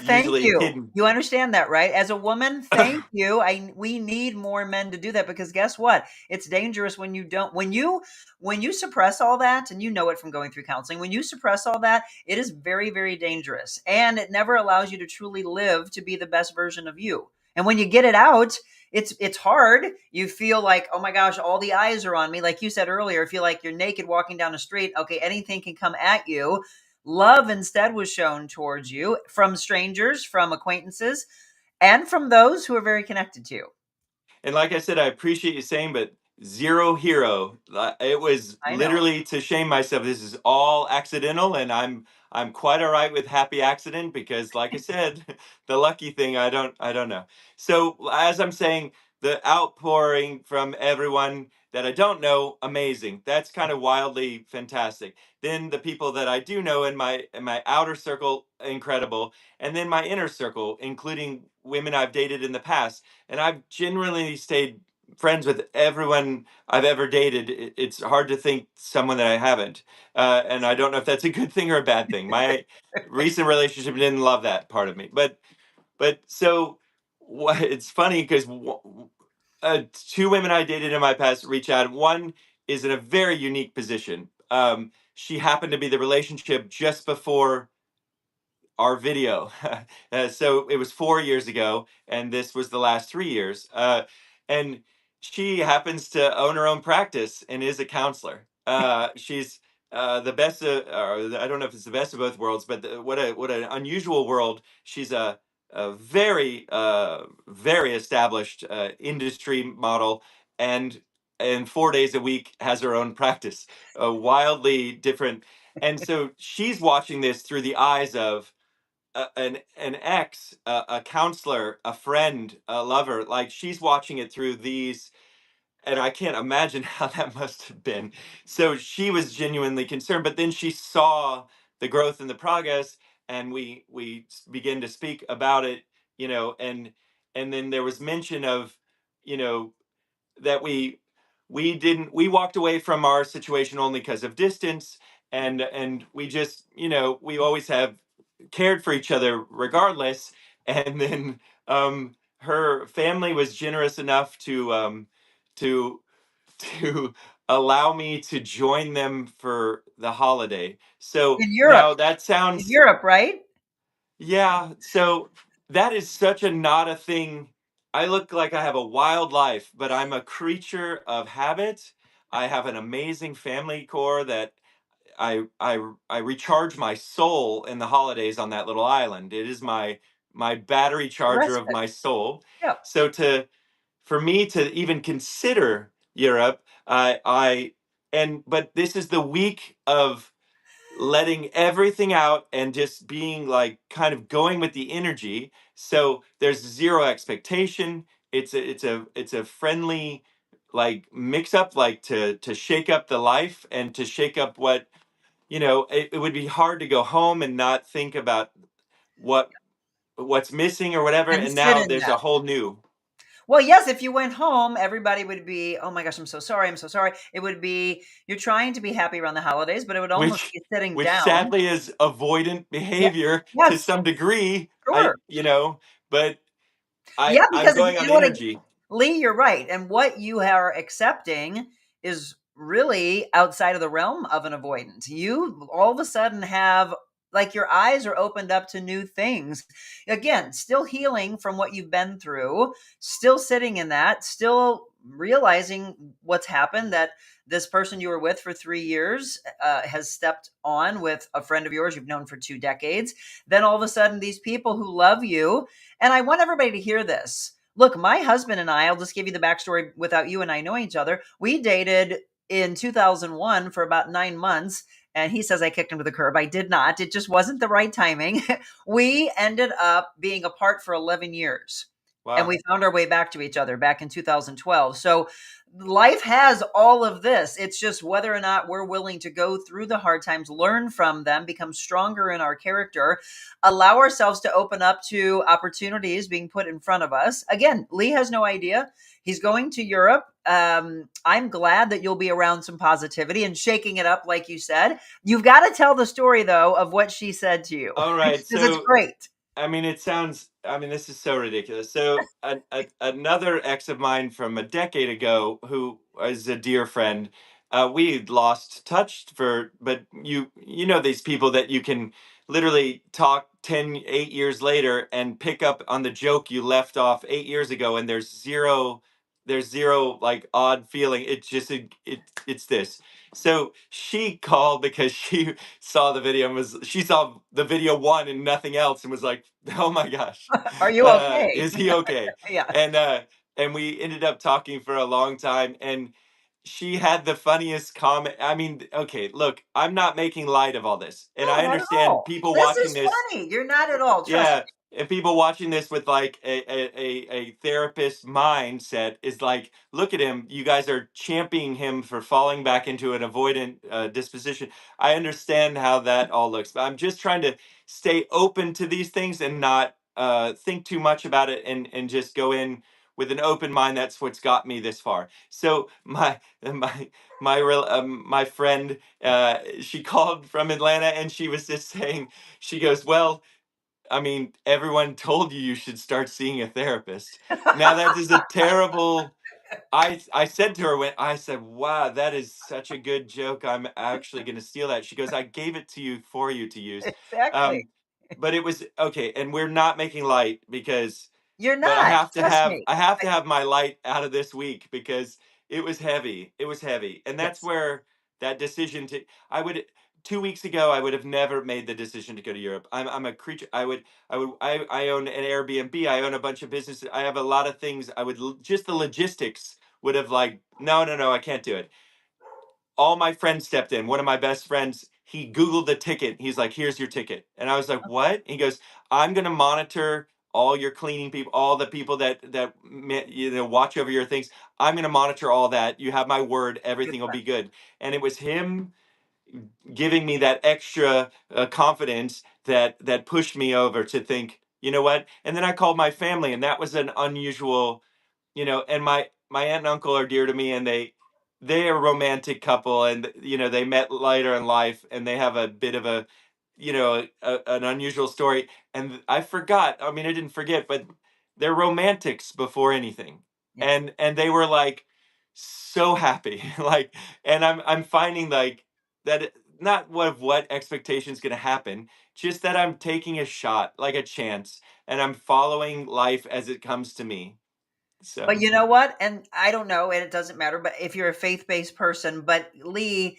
thank Usually you. hidden. You understand that, right? As a woman, thank you. We need more men to do that, because guess what? It's dangerous when you don't when you suppress all that, and you know it from going through counseling. When you suppress all that, it is very, very dangerous. And it never allows you to truly live to be the best version of you. And when you get it out, it's hard. You feel like, oh my gosh, all the eyes are on me. Like you said earlier, feel like you're naked walking down the street. Okay, anything can come at you. Love instead was shown towards you from strangers, from acquaintances, and from those who are very connected to you. And like I said, I appreciate you saying, but zero hero. It was I know. literally to shame myself. This is all accidental, and I'm quite all right with happy accident because, like I said, the lucky thing I don't know. So as I'm saying, the outpouring from everyone that I don't know, amazing. That's kind of wildly fantastic. Then the people that I do know in my outer circle, incredible, and then my inner circle, including women I've dated in the past, and I've genuinely stayed friends with everyone I've ever dated. It's hard to think someone that I haven't, and I don't know if that's a good thing or a bad thing. My recent relationship didn't love that part of me, but so it's funny because two women I dated in my past reach out. One is in a very unique position. She happened to be the relationship just before our video. So it was 4 years ago, and this was the last 3 years. And she happens to own her own practice and is a counselor. She's the best. Or I don't know if it's the best of both worlds, but what an unusual world. She's a very very established industry model, and 4 days a week has her own practice. Wildly different. And so she's watching this through the eyes of an ex, a counselor, a friend, a lover. Like, she's watching it through these, and I can't imagine how that must have been. So she was genuinely concerned, but then she saw the growth and the progress, and we began to speak about it, and then there was mention of, you know, that we walked away from our situation only because of distance, and we just, we always have cared for each other regardless. And then her family was generous enough to to allow me to join them for the holiday. So In Europe, now that in sounds, Europe, right? yeah, so that is such a not a thing. I look like I have a wild life, but I'm a creature of habit. I have an amazing family core that I recharge my soul in the holidays on that little island. It is my battery charger of Respite. my soul. Yeah. So to for me to even consider Europe, but this is the week of letting everything out and just being like kind of going with the energy. So there's zero expectation. It's a friendly like mix up, like to shake up the life and to shake up what, it would be hard to go home and not think about what what's missing or whatever, And and sit now in there's that. a whole new. Well, yes, if you went home, everybody would be, oh my gosh, I'm so sorry. I'm so sorry. It would be, you're trying to be happy around the holidays, but it would almost which be sitting which down. sadly is avoidant Yeah. behavior to Yes. some degree. Sure. But Yeah, I'm because going you on know what, energy. Lee, you're right. And what you are accepting is really outside of the realm of an avoidant. You all of a sudden have, like, your eyes are opened up to new things. Again, still healing from what you've been through, still sitting in that, still realizing what's happened, that this person you were with for 3 years has stepped on with a friend of yours you've known for 2 decades. Then all of a sudden, these people who love you, and I want everybody to hear this. Look, my husband and I'll just give you the backstory without you and I knowing each other. We dated in 2001 for about 9 months. And he says I kicked him to the curb. I did not. It just wasn't the right timing. We ended up being apart for 11 years. And Wow. we found our way back to each other back in 2012. So life has all of this. It's just whether or not we're willing to go through the hard times, learn from them, become stronger in our character, allow ourselves to open up to opportunities being put in front of us. Again, Lee has no idea. He's going to Europe. I'm glad that you'll be around some positivity and shaking it up, like you said. You've got to tell the story, though, of what she said to you All right. because it's So great. I mean, it sounds. I mean, this is so ridiculous. So, another ex of mine from a decade ago, who is a dear friend, we lost touch for. But you know these people that you can literally talk 8 years later and pick up on the joke you left off 8 years ago, and there's zero like odd feeling. It's this. So she called because she saw the video and she saw the video one and nothing else and was like, oh my gosh, Are you okay? is he okay? Yeah. And we ended up talking for a long time, and she had the funniest comment. I mean, okay, look, I'm not making light of all this, and No, I not at understand all. people This watching is this. funny. You're not at all. Trust Yeah, and people watching this with like a therapist mindset is like, look at him. You guys are championing him for falling back into an avoidant disposition. I understand how that all looks, but I'm just trying to stay open to these things and not think too much about it, and just go in with an open mind. That's what's got me this far. So my friend, she called from Atlanta, and she was just saying, she goes, well, I mean, everyone told you you should start seeing a therapist. me. Now that is a terrible. I said to her, when I said, "Wow, that is such a good joke. I'm actually going to steal that." She goes, "I gave it to you to use." Exactly. Um, but it was okay, and we're not making light because, You're but I not. have to Trust have me. I have to have my light out of this week because it was heavy. It was heavy, and that's Yes. where that decision to. I would 2 weeks ago I would have never made the decision to go to Europe. I'm a creature. I own an Airbnb. I own a bunch of businesses. I have a lot of things. Just the logistics would have like, no, I can't do it. All my friends stepped in. One of my best friends, he Googled the ticket. He's like, here's your ticket. And I was like, what? He goes, I'm going to monitor all your cleaning people, all the people that watch over your things. I'm going to monitor all that. You have my word. Good Everything will friend. be good. And it was him giving me that extra confidence that pushed me over to think, you know what? And then I called my family, and that was an unusual, and my aunt and uncle are dear to me, and they're a romantic couple, and they met later in life, and they have a bit of a an unusual story. And I forgot, I mean, I didn't forget, but they're romantics before anything. Yeah. And they were like so happy. Like, and I'm finding like that not what expectations going to happen, just that I'm taking a shot, like a chance, and I'm following life as it comes to me. But So, you know what? And I don't know, and it doesn't matter, but if you're a faith-based person, but Lee,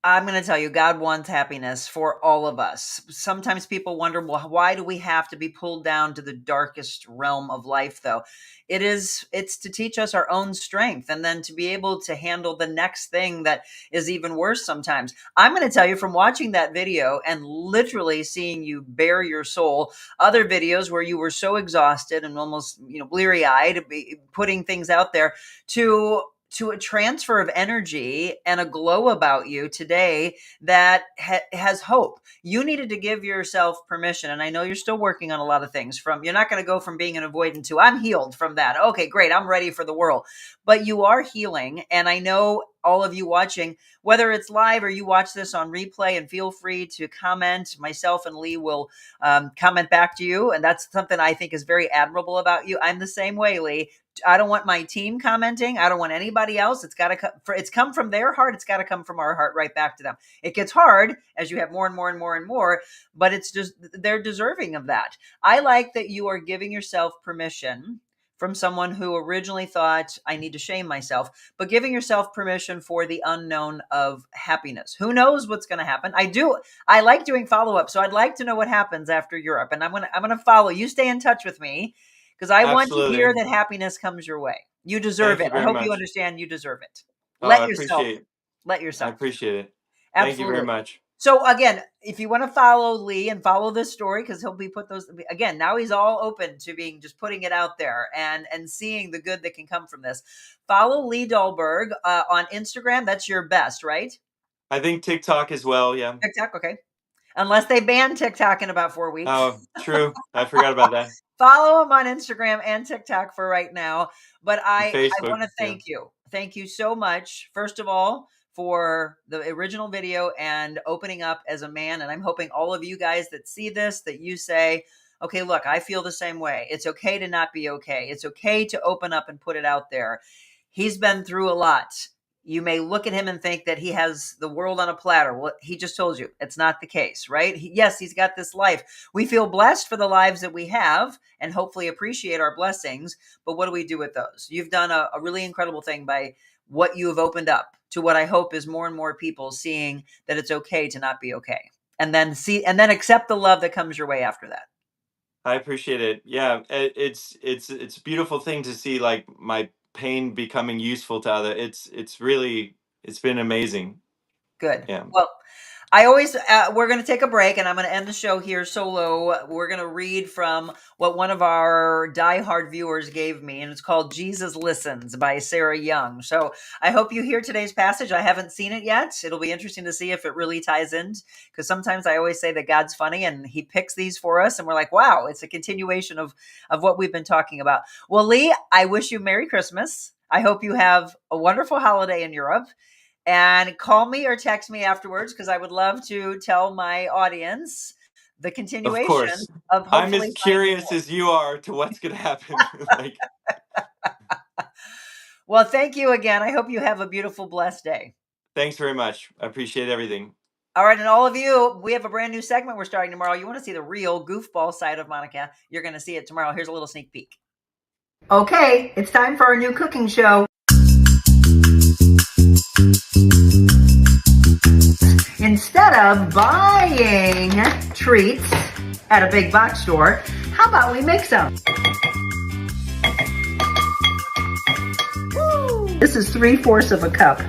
I'm going to tell you, God wants happiness for all of us. Sometimes people wonder, well, why do we have to be pulled down to the darkest realm of life, though? It's to teach us our own strength and then to be able to handle the next thing that is even worse sometimes. I'm going to tell you from watching that video and literally seeing you bare your soul, other videos where you were so exhausted and almost, bleary eyed, putting things out there to a transfer of energy and a glow about you today that has hope. You needed to give yourself permission. And I know you're still working on a lot of things. You're not going to go from being an avoidant to I'm healed from that. Okay, great. I'm ready for the world. But you are healing. And I know all of you watching, whether it's live or you watch this on replay, and feel free to comment. Myself and Lee will comment back to you. And that's something I think is very admirable about you. I'm the same way, Lee. I don't want my team commenting. I don't want anybody else. It's got to come. It's come from their heart. It's got to come from our heart right back to them. It gets hard as you have more and more and more and more, but it's just they're deserving of that. I like that you are giving yourself permission from someone who originally thought I need to shame myself, but giving yourself permission for the unknown of happiness. Who knows what's going to happen? I like doing follow up, so I'd like to know what happens after Europe, and I'm gonna follow you. Stay in touch with me, because I want to hear Absolutely. that happiness comes your way. You deserve Thank it. you I very hope you much. understand you deserve it. Oh, Let I yourself. appreciate Let I yourself. appreciate it. Thank you very Absolutely. much. So again, if you want to follow Lee and follow this story, because he'll be put those again, now he's all open to being just putting it out there and seeing the good that can come from this. Follow Lee Dahlberg on Instagram. That's your best, right? I think TikTok as well. Yeah. TikTok, okay. Unless they ban TikTok in about 4 weeks. Oh, true. I forgot about that. Follow him on Instagram and TikTok for right now. But I Facebook. want to Yeah. thank you. Thank you so much, first of all, for the original video and opening up as a man. And I'm hoping all of you guys that see this, that you say, okay, look, I feel the same way. It's okay to not be okay. It's okay to open up and put it out there. He's been through a lot. You may look at him and think that he has the world on a platter. Well, he just told you it's not the case, right? Yes, he's got this life. We feel blessed for the lives that we have and hopefully appreciate our blessings. But what do we do with those? You've done a really incredible thing by what you have opened up to what I hope is more and more people seeing that it's okay to not be okay. And then accept the love that comes your way after that. I appreciate it. Yeah, it's a beautiful thing to see, like, my pain becoming useful to other. It's been amazing. Good. Yeah. Well, I always, we're going to take a break and I'm going to end the show here solo. We're going to read from what one of our diehard viewers gave me, and it's called Jesus Listens by Sarah Young. So I hope you hear today's passage. I haven't seen it yet. It'll be interesting to see if it really ties in, because sometimes I always say that God's funny and he picks these for us and we're like, wow, it's a continuation of what we've been talking about. Well, Lee, I wish you Merry Christmas. I hope you have a wonderful holiday in Europe. And call me or text me afterwards, because I would love to tell my audience the Of continuation course. of I'm hopefully as finding curious more. as you are to what's going to happen. Like, Well, thank you again. I hope you have a beautiful, blessed day. thanks very much. I appreciate everything. All right. And all of you, we have a brand new segment we're starting tomorrow. You want to see the real goofball side of Monica, you're going to see it tomorrow. Here's a little sneak peek. Okay, it's time for our new cooking show. Instead of buying treats at a big box store, how about we make some? Woo! This is 3/4 of a cup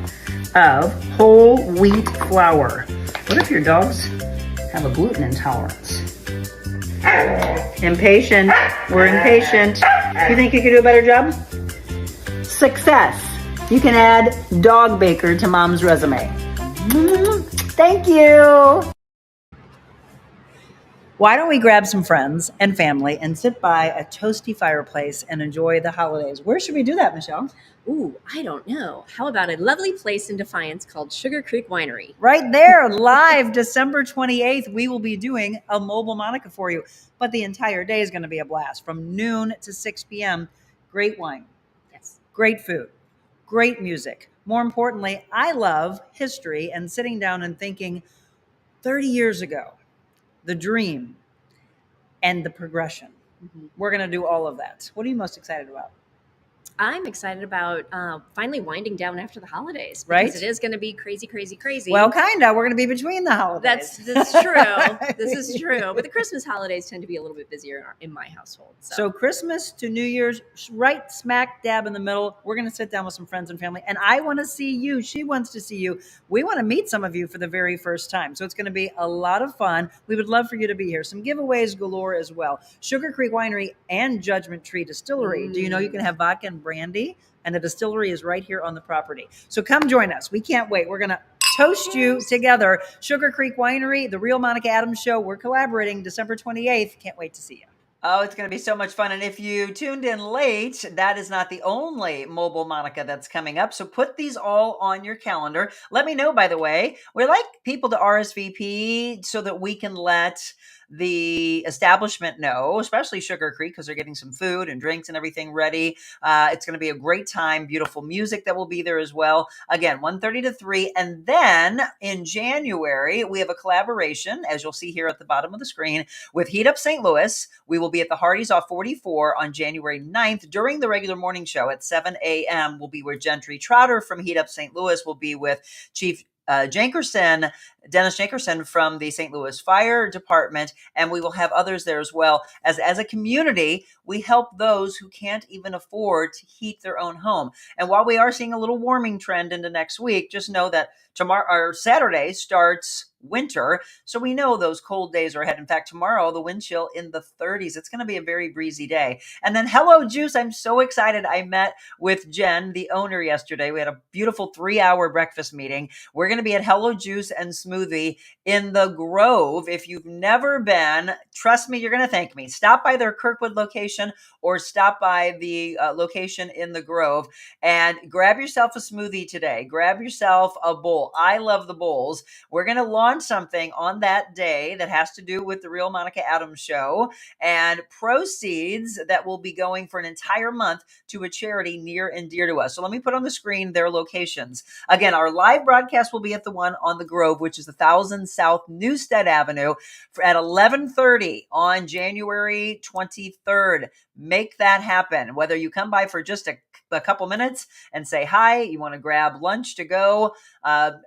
of whole wheat flour. What if your dogs have a gluten intolerance? Impatient. We're impatient. You think you could do a better job? Success. You can add dog baker to mom's resume. Thank you. Why don't we grab some friends and family and sit by a toasty fireplace and enjoy the holidays? Where should we do that, Michelle? Ooh, I don't know. How about a lovely place in Defiance called Sugar Creek Winery? Right there, live December 28th, we will be doing a mobile Monica for you. But the entire day is going to be a blast from noon to 6 p.m. Great wine. Yes. Great food. Great music. More importantly, I love history and sitting down and thinking 30 years ago, the dream and the progression. Mm-hmm. We're going to do all of that. What are you most excited about? I'm excited about finally winding down after the holidays. Right? Because it is going to be crazy, crazy, crazy. Well, kind of. We're going to be between the holidays. That's true. This is true. But the Christmas holidays tend to be a little bit busier in my household. So Christmas to New Year's, right smack dab in the middle, we're going to sit down with some friends and family. And I want to see you. She wants to see you. We want to meet some of you for the very first time. So it's going to be a lot of fun. We would love for you to be here. Some giveaways galore as well. Sugar Creek Winery and Judgment Tree Distillery. Do you know you can have vodka and brandy? And the distillery is right here on the property. So come join us. We can't wait. We're going to toast you together. Sugar Creek Winery, The Real Monica Adams Show. We're collaborating December 28th. Can't wait to see you. Oh, it's going to be so much fun. And if you tuned in late, that is not the only mobile Monica that's coming up. So put these all on your calendar. Let me know, by the way. We like people to RSVP so that we can let the establishment know, especially Sugar Creek, because they're getting some food and drinks and everything ready. It's going to be a great time. Beautiful music that will be there as well. Again, 1:30 to 3. And then in January, we have a collaboration, as you'll see here at the bottom of the screen, with Heat Up St. Louis. We will be at the Hardee's off 44 on January 9th during the regular morning show at 7 a.m. We'll be with Gentry Trotter from Heat Up St. Louis. We'll be with Chief Dennis Jankerson from the St. Louis Fire Department, and we will have others there as well. As a community, we help those who can't even afford to heat their own home. And while we are seeing a little warming trend into next week, just know that tomorrow or Saturday starts winter. So we know those cold days are ahead. In fact, tomorrow, the wind chill in the 30s. It's going to be a very breezy day. And then Hello Juice. I'm so excited. I met with Jen, the owner, yesterday. We had a beautiful 3-hour breakfast meeting. We're going to be at Hello Juice and Smoothie in the Grove. If you've never been, trust me, you're going to thank me. Stop by their Kirkwood location or stop by the location in the Grove and grab yourself a smoothie today. Grab yourself a bowl. I love the bowls. We're going to launch something on that day that has to do with the Real Monica Adams show, and proceeds that will be going for an entire month to a charity near and dear to us. So let me put on the screen their locations. Again, our live broadcast will be at the one on the Grove, which is 1000 South Newstead Avenue at 11:30 on January 23rd. Make that happen. Whether you come by for just a couple minutes and say hi, you want to grab lunch to go,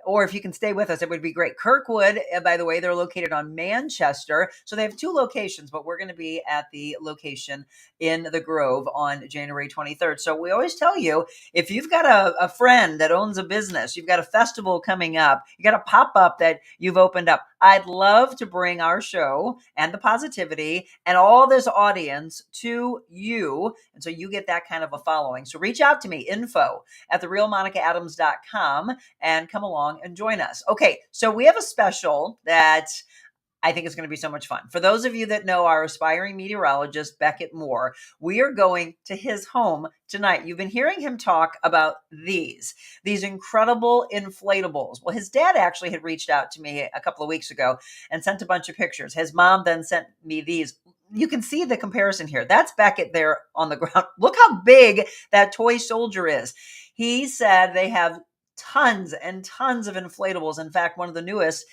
or if you can stay with us, it would be great. Kirkwood, by the way, they're located on Manchester. So they have 2 locations, but we're going to be at the location in the Grove on January 23rd. So we always tell you, if you've got a friend that owns a business, you've got a festival coming up, you got a pop-up that you've opened up, I'd love to bring our show and the positivity and all this audience to you. And so you get that kind of a following. So reach out to me, info@TheRealMonicaAdams.com, and come along and join us. Okay, so we have a special that I think it's going to be so much fun. For those of you that know our aspiring meteorologist, Beckett Moore, we are going to his home tonight. You've been hearing him talk about these incredible inflatables. Well, his dad actually had reached out to me a couple of weeks ago and sent a bunch of pictures. His mom then sent me these. You can see the comparison here. That's Beckett there on the ground. Look how big that toy soldier is. He said they have tons and tons of inflatables. In fact, one of the newest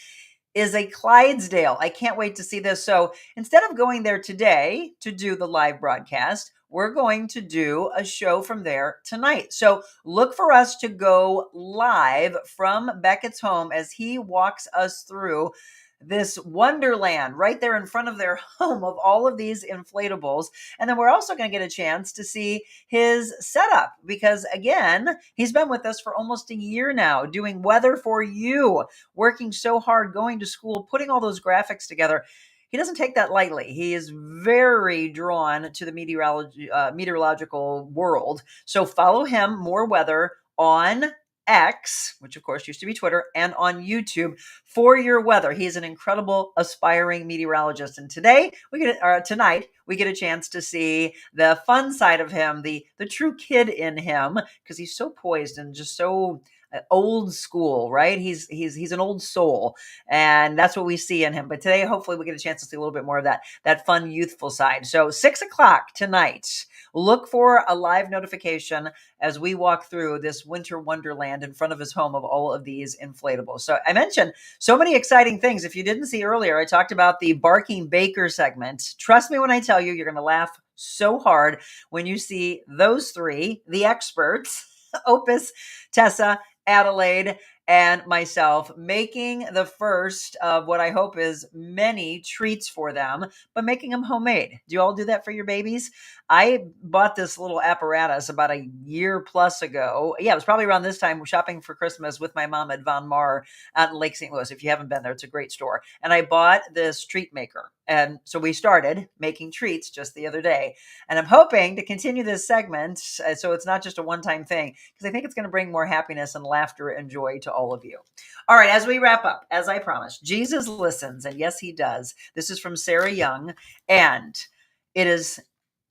is a Clydesdale. I can't wait to see this. So instead of going there today to do the live broadcast, we're going to do a show from there tonight. So look for us to go live from Beckett's home as he walks us through this wonderland right there in front of their home of all of these inflatables. And then we're also going to get a chance to see his setup because, again, he's been with us for almost a year now doing weather for you, working so hard, going to school, putting all those graphics together. He doesn't take that lightly. He is very drawn to the meteorological world. So follow him, More Weather, on X, which of course used to be Twitter, and on YouTube for your weather. He is an incredible aspiring meteorologist. And tonight we get a chance to see the fun side of him, the true kid in him, because he's so poised and just so old school, right? He's an old soul, and that's what we see in him. But today, hopefully, we get a chance to see a little bit more of that fun, youthful side. So 6:00 tonight, look for a live notification as we walk through this winter wonderland in front of his home of all of these inflatables. So I mentioned so many exciting things. If you didn't see earlier, I talked about the Barking Baker segment. Trust me when I tell you, you're going to laugh so hard when you see those 3, the experts, Opus, Tessa, Adelaide, and myself, making the first of what I hope is many treats for them, but making them homemade. Do you all do that for your babies? I bought this little apparatus about a year plus ago. Yeah, it was probably around this time, shopping for Christmas with my mom at Von Mar out in Lake St. Louis. If you haven't been there, it's a great store. And I bought this treat maker. And so we started making treats just the other day. And I'm hoping to continue this segment so it's not just a one-time thing, because I think it's going to bring more happiness and laughter and joy to all of you. All right, as we wrap up, as I promised, Jesus listens, and yes, he does. This is from Sarah Young, and it is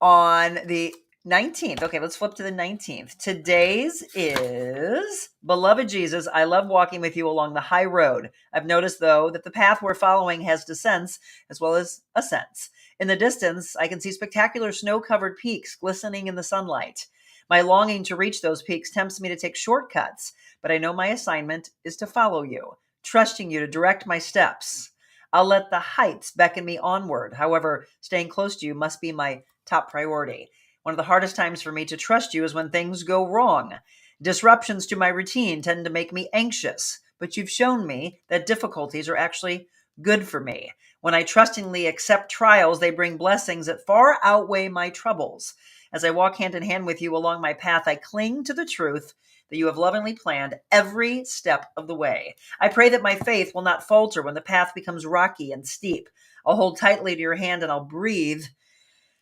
on the 19th. Okay, let's flip to the 19th. Today's is, Beloved Jesus, I love walking with you along the high road. I've noticed, though, that the path we're following has descents as well as ascents. In the distance, I can see spectacular snow-covered peaks glistening in the sunlight. My longing to reach those peaks tempts me to take shortcuts, but I know my assignment is to follow you, trusting you to direct my steps. I'll let the heights beckon me onward. However, staying close to you must be my top priority. One of the hardest times for me to trust you is when things go wrong. Disruptions to my routine tend to make me anxious, but you've shown me that difficulties are actually good for me. When I trustingly accept trials, they bring blessings that far outweigh my troubles. As I walk hand in hand with you along my path, I cling to the truth that you have lovingly planned every step of the way. I pray that my faith will not falter when the path becomes rocky and steep. I'll hold tightly to your hand and I'll breathe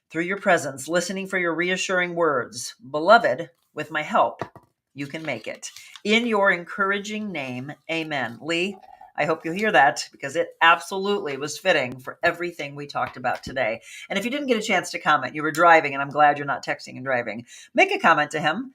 through your presence, listening for your reassuring words. Beloved, with my help, you can make it. In your encouraging name, amen. Lee, I hope you'll hear that because it absolutely was fitting for everything we talked about today. And if you didn't get a chance to comment, you were driving, and I'm glad you're not texting and driving, make a comment to him.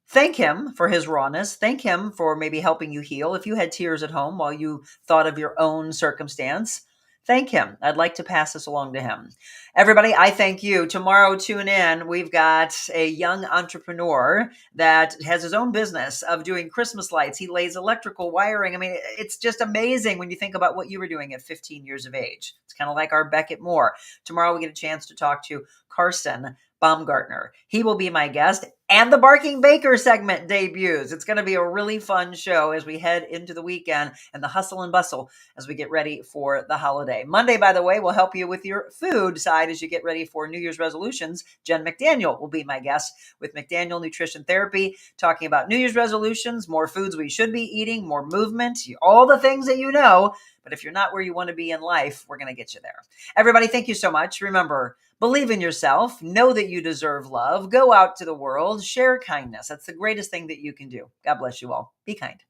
Thank him for his rawness. Thank him for maybe helping you heal. If you had tears at home while you thought of your own circumstance, thank him. I'd like to pass this along to him. Everybody, I thank you. Tomorrow, tune in. We've got a young entrepreneur that has his own business of doing Christmas lights. He lays electrical wiring. I mean, it's just amazing when you think about what you were doing at 15 years of age. It's kind of like our Beckett Moore. Tomorrow, we get a chance to talk to Carson Baumgartner. He will be my guest, and the Barking Baker segment debuts. It's going to be a really fun show as we head into the weekend and the hustle and bustle as we get ready for the holiday. Monday, by the way, will help you with your food side as you get ready for New Year's resolutions. Jen McDaniel will be my guest with McDaniel Nutrition Therapy, talking about New Year's resolutions, more foods we should be eating, more movement, all the things that you know. But if you're not where you want to be in life, we're going to get you there. Everybody, thank you so much. Remember, believe in yourself. Know that you deserve love. Go out to the world. Share kindness. That's the greatest thing that you can do. God bless you all. Be kind.